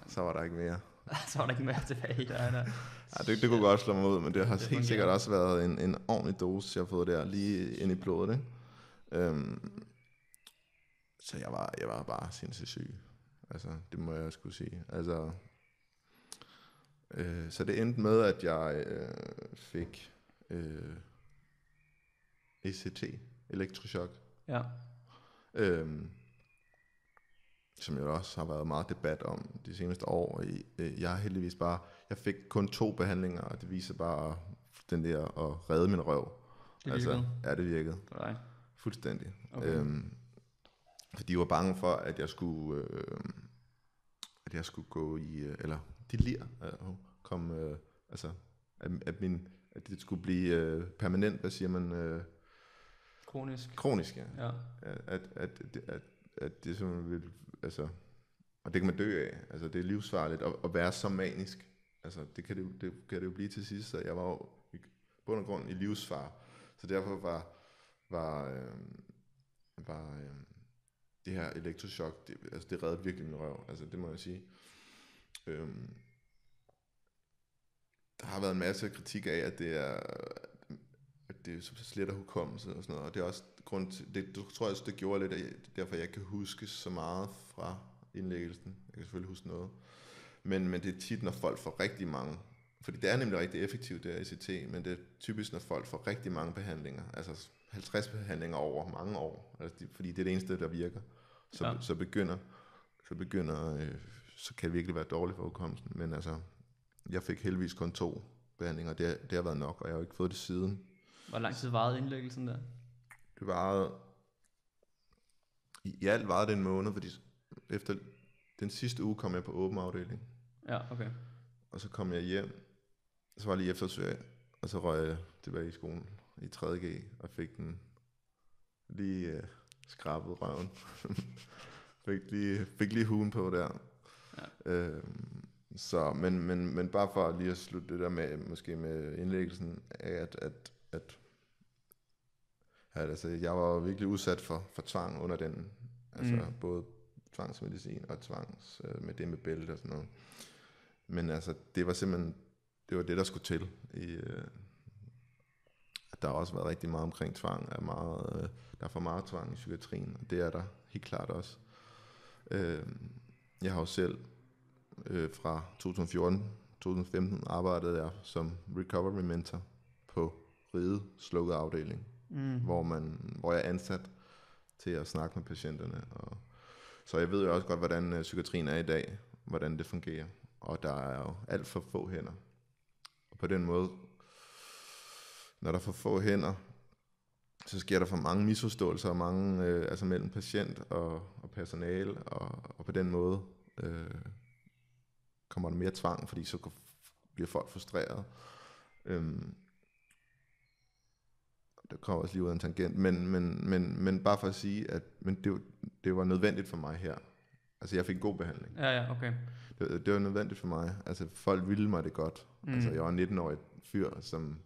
B: så var der ikke mere.
C: Så var der ikke mere tilbage i dig der.
B: Ja, det kunne godt slå mig ud, men det har helt sikkert også været en ordentlig dose, jeg har fået der lige ind i blodet, ikke? Så jeg var bare sindssygt syg. Altså, det må jeg skulle sige. Altså, så det endte med, at jeg fik ECT, elektrochok.
C: Ja.
B: Som jo også har været meget debat om de seneste år. Jeg har heldigvis jeg fik kun 2 behandlinger, og det viser bare den der at redde min røv.
C: Det virkede?
B: Ja, det virkede.
C: Nej.
B: Fuldstændig.
C: Okay.
B: For de var bange for, at jeg skulle gå i, eller de lir, komme, altså, at det skulle blive permanent, hvad siger man? Kronisk, ja.
C: Ja.
B: At det simpelthen vil, altså, og det kan man dø af. Altså, det er livsfarligt at være så manisk. Altså, det kan det jo blive til sidst. Så jeg var jo i bund og grund i livsfare. Så derfor var det her elektrochok, det reddede virkelig min røv. Altså, det må jeg sige. Der har været en masse kritik af, at det er slet af hukommelse og sådan noget. Og det er også grund til, det tror jeg, det gjorde lidt, derfor jeg kan huske så meget fra indlæggelsen. Jeg kan selvfølgelig huske noget. Men det er tit, når folk får rigtig mange, fordi det er nemlig rigtig effektivt, det er ECT, men det er typisk, når folk får rigtig mange behandlinger, altså 50 behandlinger over mange år, altså fordi det er det eneste, der virker. Så kan det virkelig være dårligt for hukommelsen. Men altså, jeg fik heldigvis kun 2 behandlinger, det har været nok, og jeg har ikke fået det siden.
C: Hvor lang tid varede indlæggelsen der?
B: Det varede, i alt varede det en måned, fordi efter den sidste uge kom jeg på åben afdeling.
C: Ja, okay.
B: Og så kom jeg hjem, så var jeg lige eftersøg, Og så røg jeg tilbage i skolen i 3.G og fik den lige skrabet røven. fik lige huen på der. Ja. Så, men bare for lige at slutte det der med, måske med indlæggelsen, at altså, jeg var virkelig udsat for tvang under den, altså både tvangsmedicin og tvangs med det med bælte og sådan noget. Men altså, det var simpelthen, det var det, der skulle til. Der har også været rigtig meget omkring tvang, der er for meget tvang i psykiatrien, og det er der helt klart også. Jeg har jo selv fra 2014-2015 arbejdede jeg som recovery mentor på Riget slukkede afdeling, hvor jeg er ansat til at snakke med patienterne. Så jeg ved jo også godt, hvordan psykiatrien er i dag, hvordan det fungerer, og der er jo alt for få hænder. Og på den måde, når der er for få hænder, så sker der for mange misforståelser og mange, altså mellem patient og personale, og på den måde kommer der mere tvang, fordi så bliver folk frustreret. Der kommer også lige ud af en tangent, men bare for at sige, at det var nødvendigt for mig her. Altså jeg fik god behandling.
C: Ja, okay.
B: Det var nødvendigt for mig. Altså folk ville mig det godt. Altså jeg var en 19-årig fyr, som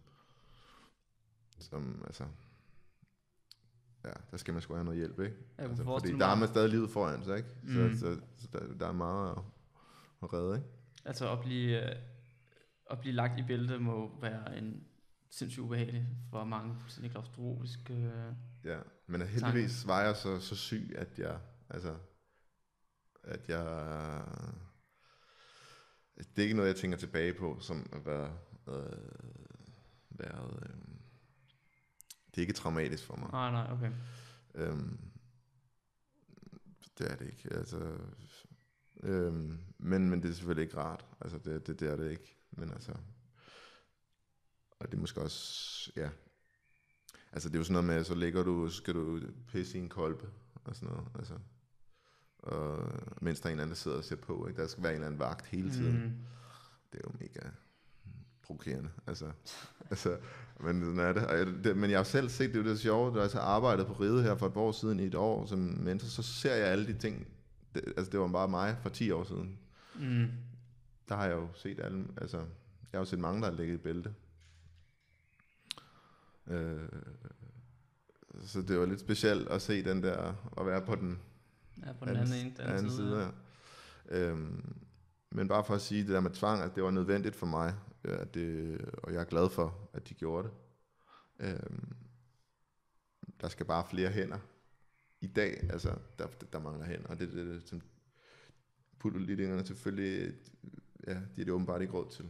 B: altså, ja, der skal man sgu have noget hjælp, ikke? Altså, fordi der er man stadig livet foran sig, ikke? Så der er meget at redde, ikke?
C: Altså at blive lagt i bælte må være en sindssygt ubehagelig for mange fuldstændig klaustrofobisk.
B: Ja, men heldigvis var jeg så syg, at jeg det er ikke noget, jeg tænker tilbage på, som at være det er ikke traumatisk for mig.
C: Nej, okay.
B: Det er det ikke. Altså, men det er selvfølgelig ikke rart. Altså det er det ikke. Men altså, og det er måske også, ja. Altså det er jo sådan noget med, så skal du pisse i en kolbe og sådan noget. Altså, og mens der er en eller anden, der sidder og ser på, ikke? Der skal være en eller anden vagt hele tiden. Det er jo mega provokerende. Altså, men sådan er det. Men jeg har selv set, det er jo det sjove, da jeg så arbejdede på Riget her for et år siden, i et år som mentor, så ser jeg alle de ting. Det var bare mig for 10 år siden. Der har jeg jo set alle, altså, jeg har jo set mange, der har ligget i bælte. Så det var lidt specielt at se den der, at være på den,
C: på den anden side.
B: Ja. Men bare for at sige, det der med tvang, at det var nødvendigt for mig, og jeg er glad for, at de gjorde det. Der skal bare flere hænder. I dag, altså, der mangler hænder, og det som politikerne selvfølgelig, ja, de er det åbenbart ikke råd til.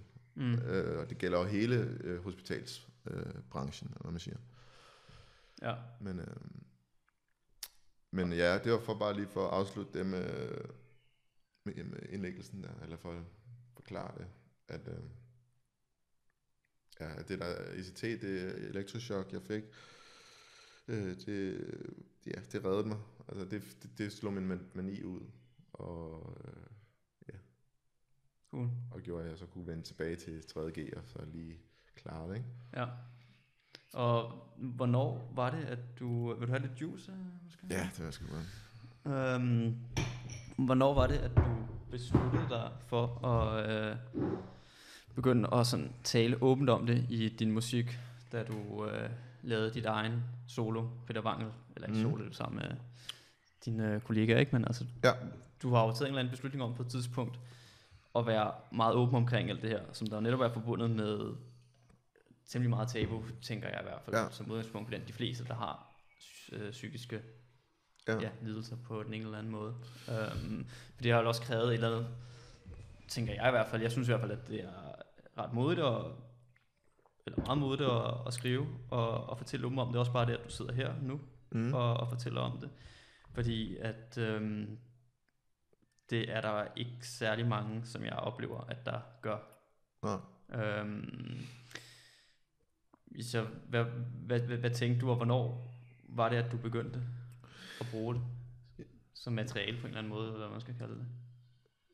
B: Og det gælder jo hele hospitalsbranchen, hvad man siger. Ja. Men ja, det var for at afslutte det med indlæggelsen der, eller for at forklare det, at det der ECT, det elektrochok, jeg fik, det reddede mig. Altså det slog min mani ud, og
C: cool.
B: Og gjorde, at jeg så kunne vende tilbage til 3.G, og så lige klare det, ikke?
C: Ja. Og hvornår var det, at du... Vil du have lidt juice, måske?
B: Ja, det vil jeg sgu godt.
C: Hvornår var det, at du besluttede dig for at begynde at sådan tale åbent om det i din musik, da du lavede dit egen solo, Peter Wangel, eller ikke solo, sammen med dine kollegaer, ikke? Men altså,
B: ja.
C: Du har jo taget en eller anden beslutning om på et tidspunkt at være meget åben omkring alt det her, som der netop er forbundet med temmelig meget tabu, tænker jeg i hvert fald, som udgangspunkt blandt de fleste, der har psykiske lidelser på den ene eller anden måde. For det har jo også krævet et eller andet, tænker jeg i hvert fald. Jeg synes i hvert fald, at det er ret modigt, eller meget modigt at skrive og fortælle om det. Også bare det, at du sidder her nu og fortæller om det. Fordi at det er der ikke særlig mange, som jeg oplever, at der gør. Så hvad tænkte du, og hvornår var det, at du begyndte at bruge det som materiale på en eller anden måde, eller hvad man skal kalde det?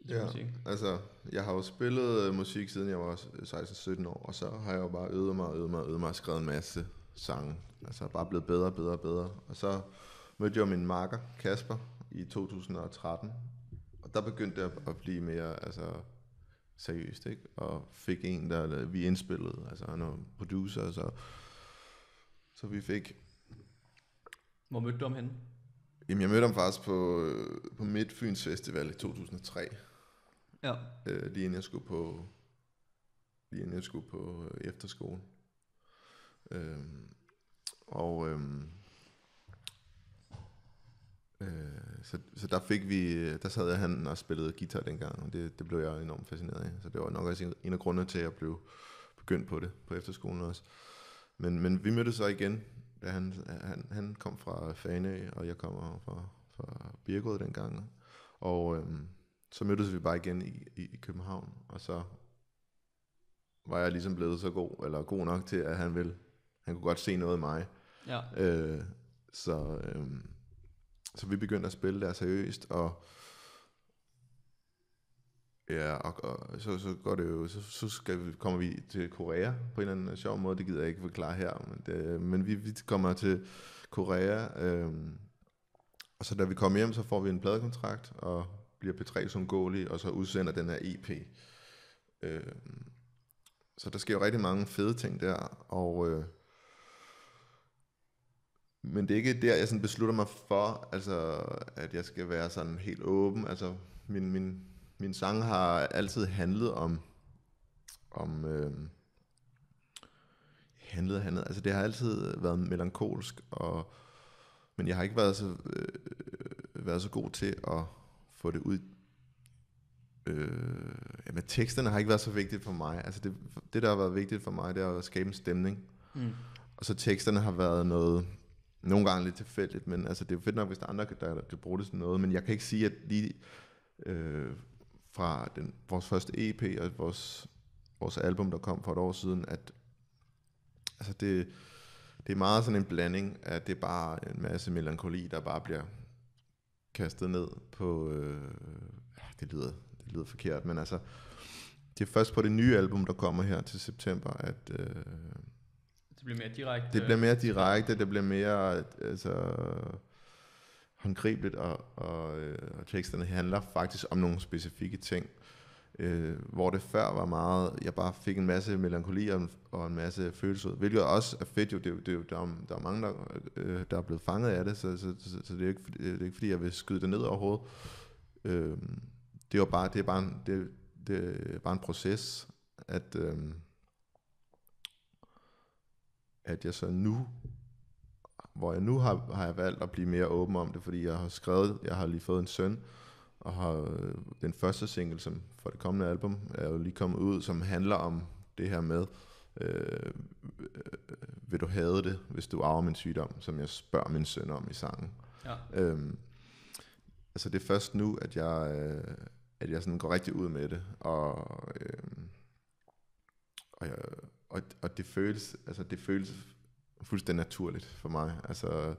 C: til musik?
B: altså, jeg har jo spillet musik siden jeg var 16-17 år, og så har jeg jo bare øvet mig og skrevet en masse sange. Altså, bare blevet bedre. Og så mødte jeg min makker, Kasper, i 2013, og der begyndte jeg at blive mere, altså, seriøst, ikke? Og fik en, vi indspillede, altså han var producer, så vi fik...
C: Hvor mødte du ham henne?
B: Jamen, jeg mødte ham faktisk på Midtfyns Festival i 2003.
C: Ja.
B: Lige inden jeg skulle på efterskole. Så der sad jeg han og spillede guitar dengang, og det blev jeg enormt fascineret af. Så det var nok også en af grundene til, at jeg blev begyndt på det på efterskolen også. Men vi mødtes så igen, da han kom fra Fanø, og jeg kommer fra Birkerød dengang. Og så mødtes vi bare igen i København, og så var jeg ligesom blevet så god nok til, at han kunne godt se noget af mig.
C: Ja.
B: Så vi begyndte at spille der seriøst, og ja, og så går det jo, kommer vi til Korea på en eller anden sjov måde. Det gider jeg ikke forklare her, men vi kommer til Korea, og så da vi kommer hjem, så får vi en pladekontrakt og bliver P3 som goalie, og så udsender den her EP. Så der sker jo rigtig mange fede ting der, og men det er ikke der, jeg sådan beslutter mig for, altså, at jeg skal være sådan helt åben. Altså, min sang har altid handlet om altså det har altid været melankolsk, men jeg har ikke været så god til at få det ud. Men teksterne har ikke været så vigtigt for mig. Altså det der har været vigtigt for mig, det er at skabe en stemning. Og så teksterne har været nogle gange lidt tilfældigt, men altså det er jo fedt nok, hvis der er andre, der kan bruge det sådan noget, men jeg kan ikke sige, at lige fra vores første EP og vores album, der kom for et år siden, at altså det er meget sådan en blanding, at det er bare en masse melankoli, der bare bliver kastet ned på, det lyder forkert, men altså, det er først på det nye album, der kommer her til september, at
C: det bliver mere direkte.
B: Det bliver mere direkte, det bliver mere håndgribeligt, og teksterne handler faktisk om nogle specifikke ting. Hvor det før var meget, jeg bare fik en masse melankoli og en masse følelser, hvilket også er fedt jo, der er mange, der er blevet fanget af det, så det er ikke fordi, jeg vil skyde det ned overhovedet. Det er bare en proces, at jeg så nu, hvor jeg nu har jeg valgt at blive mere åben om det, fordi jeg har lige fået en søn, og har den første single, som for det kommende album, er jo lige kommet ud, som handler om det her med, vil du have det, hvis du arver min sygdom, som jeg spørger min søn om i sangen.
C: Ja.
B: Altså det er først nu, at jeg sådan går rigtig ud med det, og det føles fuldstændig naturligt for mig. Altså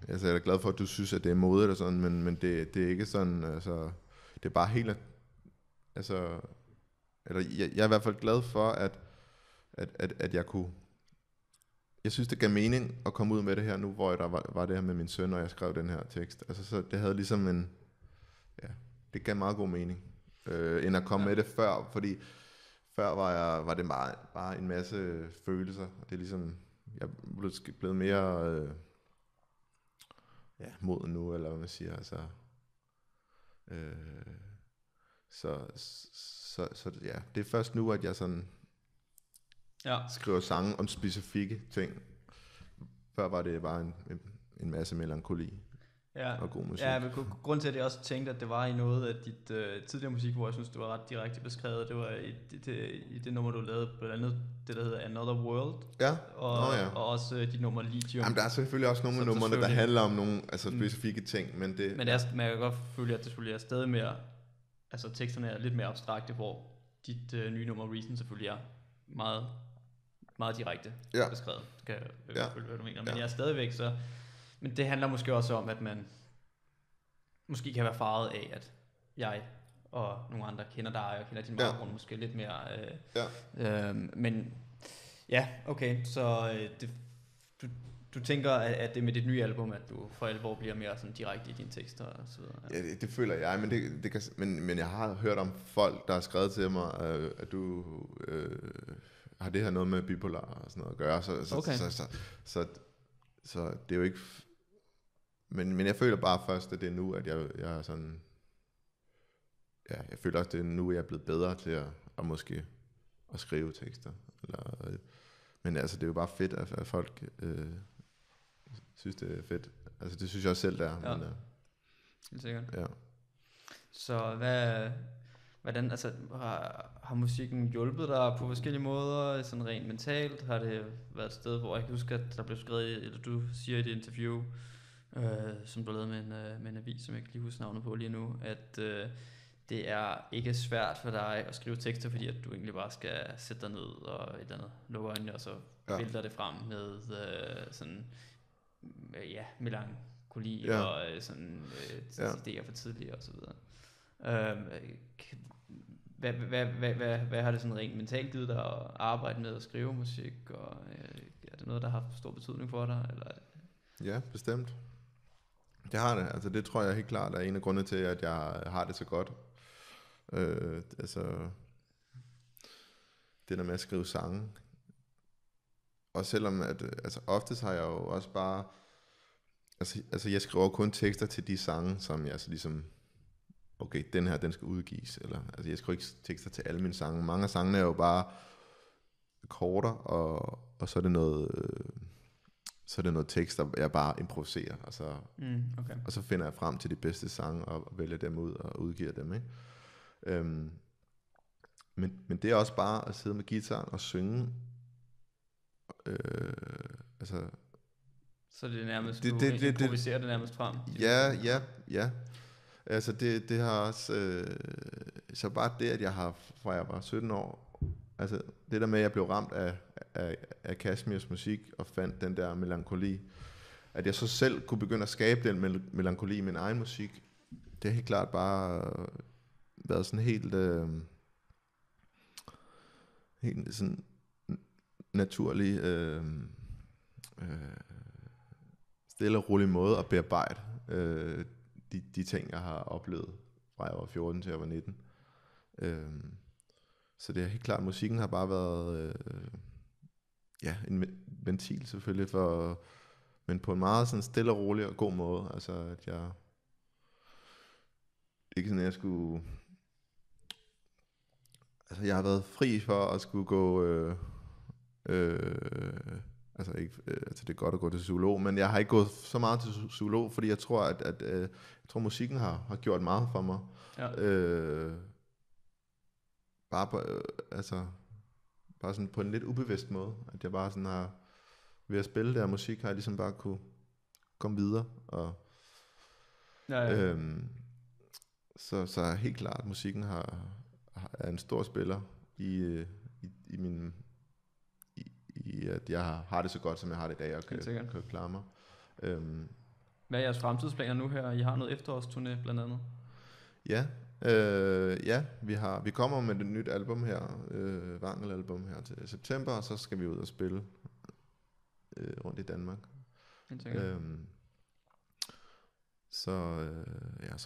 B: jeg er glad for, at du synes, at det er modigt og sådan, men det er ikke sådan, altså det er bare helt, altså, eller jeg er i hvert fald glad for, at jeg kunne, jeg synes, det gav mening at komme ud med det her nu, hvor der var det her med min søn, og jeg skrev den her tekst. Altså så det havde ligesom det gav meget god mening, end at komme med det før, fordi før var det bare en masse følelser, og det er ligesom, jeg er blevet mere moden nu, eller hvad man siger, altså så ja, det er først nu, at jeg sådan skriver sange om specifikke ting. Før var det bare en masse melankoli og god musik.
C: Ja, men grund til, at jeg også tænkte, at det var i noget af dit tidligere musik, hvor jeg synes, det var ret direkte beskrevet, det var i det nummer, du lavede, blandt andet det, der hedder Another World.
B: Ja.
C: Og også dit nummer Lithium.
B: Jamen, der er selvfølgelig også nogle af numrene, der handler om nogle specifikke ting, men det...
C: Men jeg kan godt føle, at det selvfølgelig er stadig mere, altså teksterne er lidt mere abstrakte, hvor dit nye nummer Reason selvfølgelig er meget, meget direkte beskrevet. Det kan jeg følge, hvad du mener. Men jeg er stadigvæk så... Men det handler måske også om, at man måske kan være farvet af, at jeg og nogle andre kender dig og kender din baggrund måske lidt mere. Men ja, okay, så du tænker, at det med dit nye album, at du for alvor bliver mere sådan direkte i dine tekster og så videre?
B: Ja, det føler jeg, men jeg har hørt om folk, der har skrevet til mig, at du har det her noget med bipolar og sådan noget at gøre, så det er jo ikke... Men jeg føler bare først, at det er nu, at jeg er sådan... Ja, jeg føler også, at det er nu, jeg er blevet bedre til at måske at skrive tekster. Men altså, det er jo bare fedt, at folk synes, det er fedt. Altså, det synes jeg også selv, det er.
C: Ja,
B: men,
C: helt sikkert.
B: Ja.
C: Så hvordan, altså, har musikken hjulpet dig på forskellige måder, sådan rent mentalt? Har det været et sted, hvor jeg kan huske, at der blev skrevet, eller du siger i det interview, som du lavede med en avis, som jeg ikke lige husker navnet på lige nu, at det er ikke svært for dig at skrive tekster, fordi at du egentlig bare skal sætte dig ned og et eller andet, lukke øjnene, og så filter det frem med sådan, melankoli og sådan idéer for tidligere og så videre. Hvad har det sådan rent mentalt givet dig at arbejde med at skrive musik, og er det noget, der har haft stor betydning for dig? Eller?
B: Ja, bestemt. Det har det. Altså det tror jeg helt klart er en af grundene til, at jeg har det så godt. Altså det der med at skrive sange. Og selvom at altså oftest har jeg jo også bare altså jeg skriver kun tekster til de sange, som jeg altså ligesom okay, den her, den skal udgives, eller altså jeg skriver ikke tekster til alle mine sange. Mange af sangene er jo bare korter, og så er det noget tekst, der jeg bare improviserer, og så finder jeg frem til de bedste sange og vælger dem ud og udgiver dem, ikke? Men det er også bare at sidde med guitaren og synge. Altså.
C: Så det er nærmest du improviserer det nærmest frem.
B: Ja. Altså det har også så bare det, at jeg har fra jeg var 17 år, altså det der med at jeg blev ramt af Kashmirs musik og fandt den der melankoli, at jeg så selv kunne begynde at skabe den melankoli i min egen musik, det har helt klart bare været sådan helt sådan naturlig stille og rolig måde at bearbejde de ting, jeg har oplevet fra jeg var 14 til jeg var 19. Så det er helt klart, musikken har bare været en ventil selvfølgelig, men på en meget sådan stille og rolig og god måde. Altså at jeg ikke sådan, at jeg skulle... Altså jeg har været fri for at skulle gå... altså det er godt at gå til psykolog, men jeg har ikke gået så meget til psykolog, fordi jeg tror, at jeg tror musikken har gjort meget for mig. Ja. Bare sådan på en lidt ubevidst måde, at jeg bare sådan har ved at spille der musik, har jeg ligesom bare kunne komme videre og så helt klart, musikken er en stor spiller i min i at jeg har det så godt, som jeg har det i dag, og kan klare mig.
C: Hvad er jeres fremtidsplaner nu her? I har noget efterårsturné blandt andet.
B: Ja, vi kommer med et nyt album her, Vangel-album her til september, og så skal vi ud og spille rundt i Danmark. Så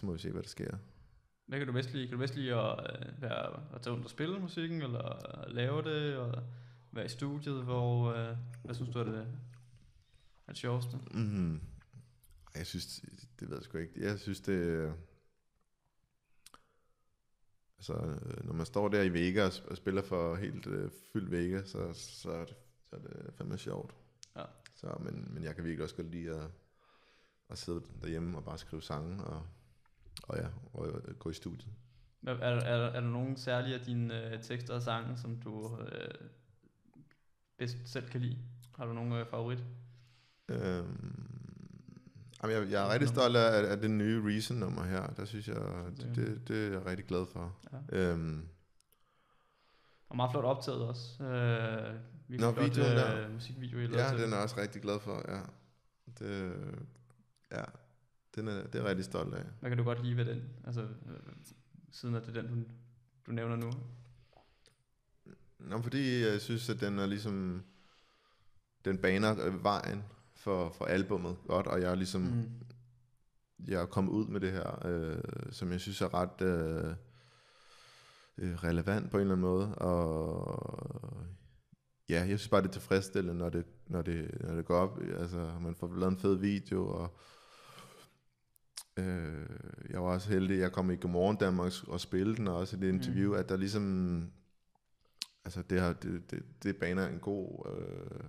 B: må vi se, hvad der sker.
C: Hvad kan du bedst lide? Kan du bedst lide at tage rundt og spille musikken, eller lave det, og være i studiet, hvad synes du er det sjoveste?
B: Jeg synes, det ved jeg sgu ikke. Jeg synes det, altså når man står der i Vega og spiller for helt fyldt Vega, så er det fandme sjovt. Ja. Så, men jeg kan virkelig også godt lide at sidde derhjemme og bare skrive sange og gå i studiet.
C: Er der nogen særlige af dine tekster og sange, som du bedst selv kan lide? Har du nogen favorit?
B: Jeg er rigtig stolt af det nye Reason-nummer her. Der synes jeg, det er jeg rigtig glad for. Ja.
C: Og meget flot optaget også.
B: Videoen der.
C: Musikvideo.
B: Ja, den er også rigtig glad for. Ja. det er jeg rigtig stolt af.
C: Hvad kan du godt lide ved den? Altså, siden at det er den, du nævner nu.
B: Nå, fordi jeg synes, at den er ligesom, den baner vejen for albummet godt, og jeg er ligesom, jeg er kommet ud med det her, som jeg synes er ret relevant på en eller anden måde, og ja, jeg synes bare, det er tilfredsstillende, når det går op, altså man får lavet en fed video, og jeg var også heldig, jeg kom i Godmorgen Danmark og spille den, og også i det interview, at der ligesom, altså det baner en god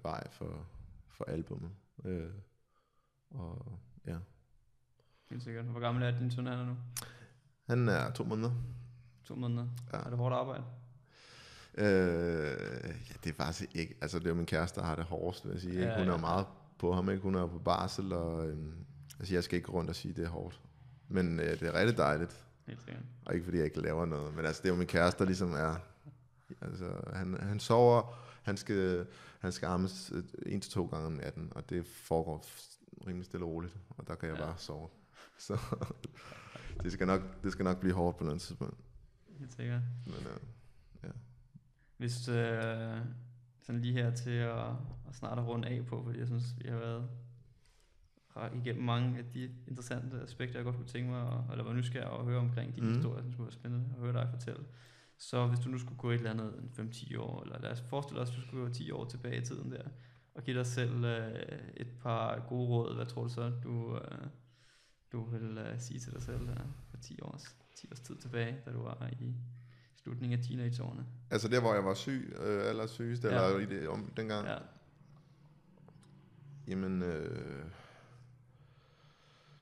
B: vej for albummet, og ja.
C: Helt sikkert. Hvor gammel er din søn, han er nu?
B: Han er 2 måneder.
C: 2 måneder?
B: Ja.
C: Er det hårdt arbejde?
B: Ja, det er faktisk ikke, altså det er jo min kæreste, der har det hårdest, vil jeg sige. Ja, hun er meget på ham, ikke? Hun er på barsel, og altså jeg skal ikke gå rundt og sige, at det er hårdt. Men det er rigtig dejligt.
C: Helt sikkert.
B: Og ikke fordi jeg ikke laver noget, men altså det er jo min kæreste, der ligesom er, altså han sover, han skal ammes 1 til 2 gange om natten, og det foregår rimelig stille og roligt, og der kan jeg bare sove. Så det skal nok blive hårdt på noget tidspunkt.
C: Helt sikkert.
B: Men ja.
C: Hvis sådan lige her til at snart at runde af på, fordi jeg synes, vi har været igennem mange af de interessante aspekter, jeg godt kunne tænke mig, eller var nysgerrig at høre omkring de historier, som skulle være spændende at høre dig fortælle. Så hvis du nu skulle gå et eller andet 5-10 år, eller lad os forestille os, at du skulle gå 10 år tilbage i tiden der, og give dig selv et par gode råd, hvad tror du så, du vil sige til dig selv for 10 års tid tilbage, da du var i slutningen af teenageårene?
B: Altså der, hvor jeg var syg, allersygest, eller i det, dengang?
C: Ja.
B: Jamen,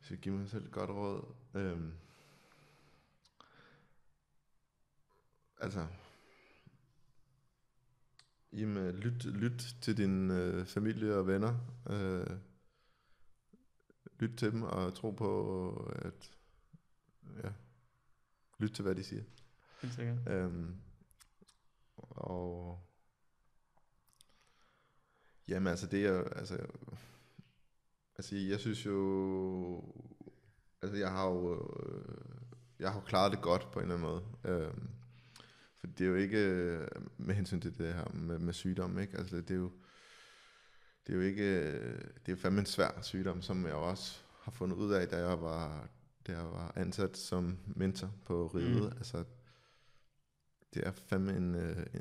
B: så jeg giver mig selv et godt råd. Altså, jamen, lyt til din familie og venner. Lyt til dem og tro på, at lyt til, hvad de siger.
C: Helt sikkert.
B: Og jamen altså det er altså jeg synes jo, altså jeg har jo klaret det godt på en eller anden måde. For det er jo ikke med hensyn til det her med sygdom, ikke? Altså det er jo ikke, det er jo fandme en svær sygdom, som jeg også har fundet ud af, da jeg var ansat som mentor på Riget. Altså det er fandme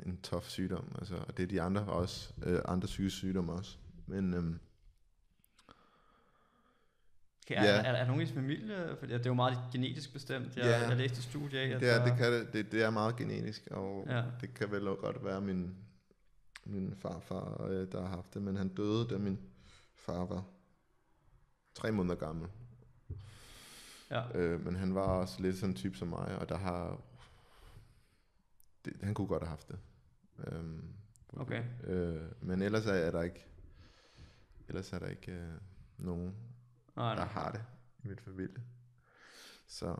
B: en tough sygdom, altså, og det er de andre også, andre psykiske sygdomme også. Men
C: er der nogen i din familie? For det er jo meget genetisk bestemt. Jeg læste et studie af,
B: det er meget genetisk, og det kan vel godt være min farfar, der har haft det, men han døde, da min far var 3 måneder gammel. Men han var også lidt sådan en type som mig, og han kunne godt have haft det.
C: Okay.
B: Men ellers er der ikke nogen, der har det i min familie. Så,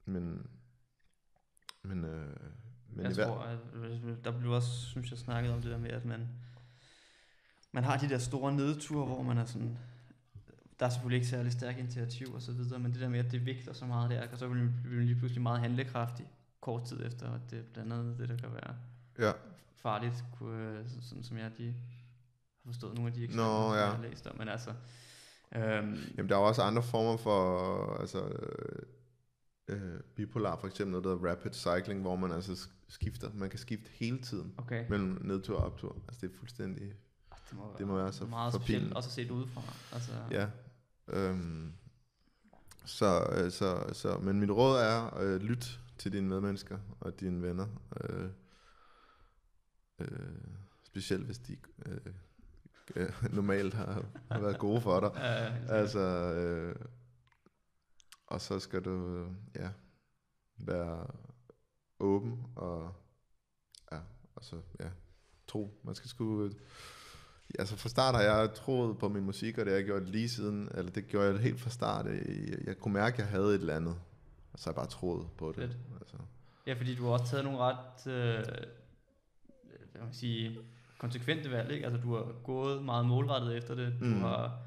B: men
C: jeg tror, at der blev også, synes jeg, snakket om det der med, at man har de der store nedture, hvor man er sådan, der er selvfølgelig ikke særlig stærk initiativ og så videre, men det der med, at det vægter så meget der, og så bliver man lige pludselig meget handlekraftig kort tid efter, og det er blandt andet det, der kan være farligt, sådan som jeg har forstået nogle af de eksempler, jeg har læst om, men altså
B: jamen der er også andre former for bipolar, for eksempel noget der hedder rapid cycling, hvor man altså skifter, man kan skifte hele tiden mellem nedtur og optur, altså det er fuldstændig, det må være så
C: meget specielt også at se det udefra, altså.
B: Ja. Så men mit råd er lyt til dine medmennesker og dine venner, specielt hvis de normalt har været gode for dig. Altså og så skal du være åben og så tro. Man skal sgu, altså fra start har jeg troet på min musik, og det har jeg gjort lige siden, eller det gjorde jeg helt fra start. Jeg kunne mærke, at jeg havde et eller andet, og så har jeg bare troet på det. Altså.
C: Ja, fordi du har også taget nogle ret hvad man sige, konsekvente valg, ikke? Altså du har gået meget målrettet efter det. Du har,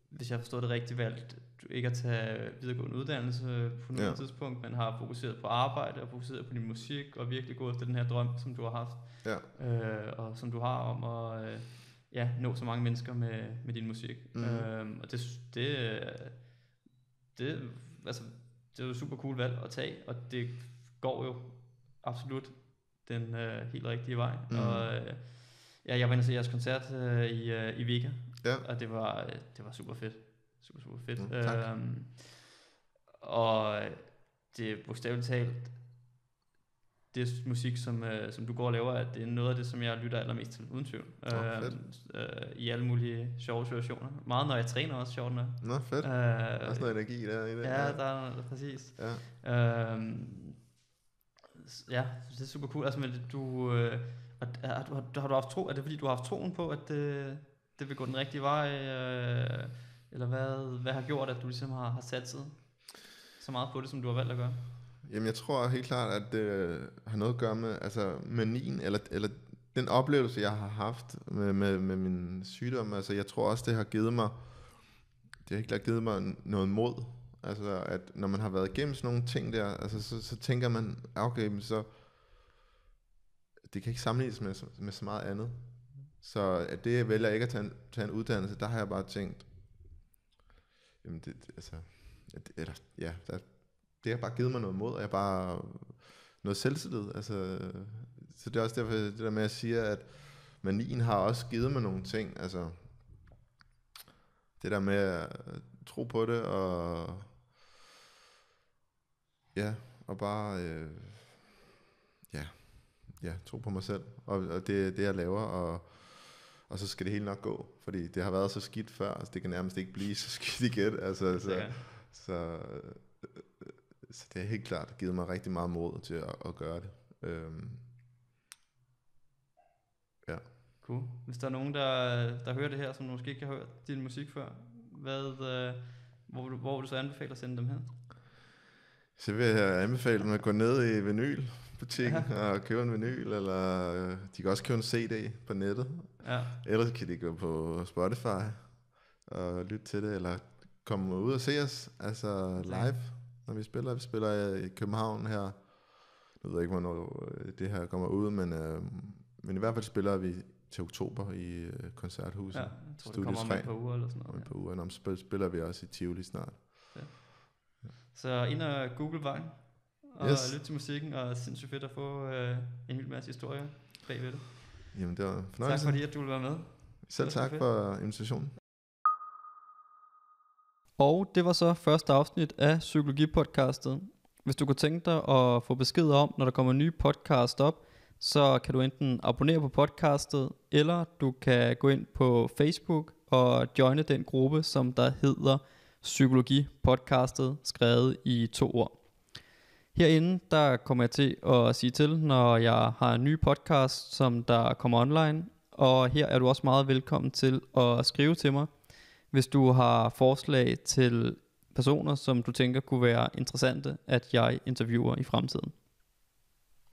C: hvis jeg har forstået det rigtigt, valgt du ikke at tage videregående uddannelse på noget tidspunkt, men har fokuseret på arbejde og fokuseret på din musik og virkelig gået efter den her drøm, som du har haft, og som du har om at nå så mange mennesker med din musik. Og det er jo super cool valg at tage, og det går jo absolut den helt rigtige vej. Og jeg var inde og se jeres koncert i Vega, og det var super fedt. Super fedt. Og det er bogstaveligt talt, det musik, som du går og laver, at det er noget af det, som jeg lytter allermest til, uden tvivl. I alle mulige sjove situationer. Meget når jeg træner også, sjovt nok.
B: Nå, fedt. Der er sådan noget energi der i det.
C: Ja, der er præcis. Ja, det er super cool. Altså, men har du haft tro? Er det fordi, du har haft troen på, at det vil gå den rigtige vej? Eller hvad har gjort, at du ligesom har satset så meget på det, som du har valgt at gøre?
B: Jamen, jeg tror helt klart, at det har noget at gøre med manien, eller den oplevelse, jeg har haft med min sygdom. Altså, jeg tror også, det har helt klart givet mig noget mod. Altså, at når man har været igennem sådan nogle ting der, altså, så tænker man, okay, men så det kan ikke sammenlignes med så meget andet. Så at det, jeg vælger ikke at tage en uddannelse, der har jeg bare tænkt, jamen det har bare givet mig noget mod, og jeg bare noget selvtillid. Altså, så det er også derfor, det der med at sige, at manien har også givet mig nogle ting. Altså, det der med at tro på det, og og bare tro på mig selv, og det jeg laver, og så skal det hele nok gå, fordi det har været så skidt før, altså det kan nærmest ikke blive så skidt igen, altså, så det har helt klart givet mig rigtig meget mod til at gøre det.
C: Cool. Hvis der er nogen, der hører det her, som måske ikke har hørt din musik før, hvor vil du så anbefale at sende dem hen?
B: Så vil jeg anbefale dem at gå ned i vinylbutikken og købe en vinyl, eller de kan også købe en CD på nettet. Ja. Ellers kan de gå på Spotify og lytte til det, eller komme ud og se os, altså live, når vi spiller. Vi spiller i København her. Jeg ved ikke, hvornår det her kommer ud, men i hvert fald spiller vi til oktober i Koncerthuset.
C: Ja, jeg tror, det kommer om et par uger eller sådan noget.
B: Om et par uger, og så spiller vi også i Tivoli snart.
C: Ja. Så ind og Google vejen, og lytte til musikken, og sindssygt fedt at få en hel masse historier bagved det.
B: Jamen, det var fornøjelse.
C: Tak fordi, at du ville være med.
B: Selv tak for invitationen.
A: Og det var så første afsnit af Psykologipodcastet. Hvis du kunne tænke dig at få besked om, når der kommer en ny podcast op, så kan du enten abonnere på podcastet, eller du kan gå ind på Facebook og joine den gruppe, som der hedder Psykologipodcastet, skrevet i 2 ord. Herinde der kommer jeg til at sige til, når jeg har en ny podcast, som der kommer online. Og her er du også meget velkommen til at skrive til mig, hvis du har forslag til personer, som du tænker kunne være interessante, at jeg interviewer i fremtiden.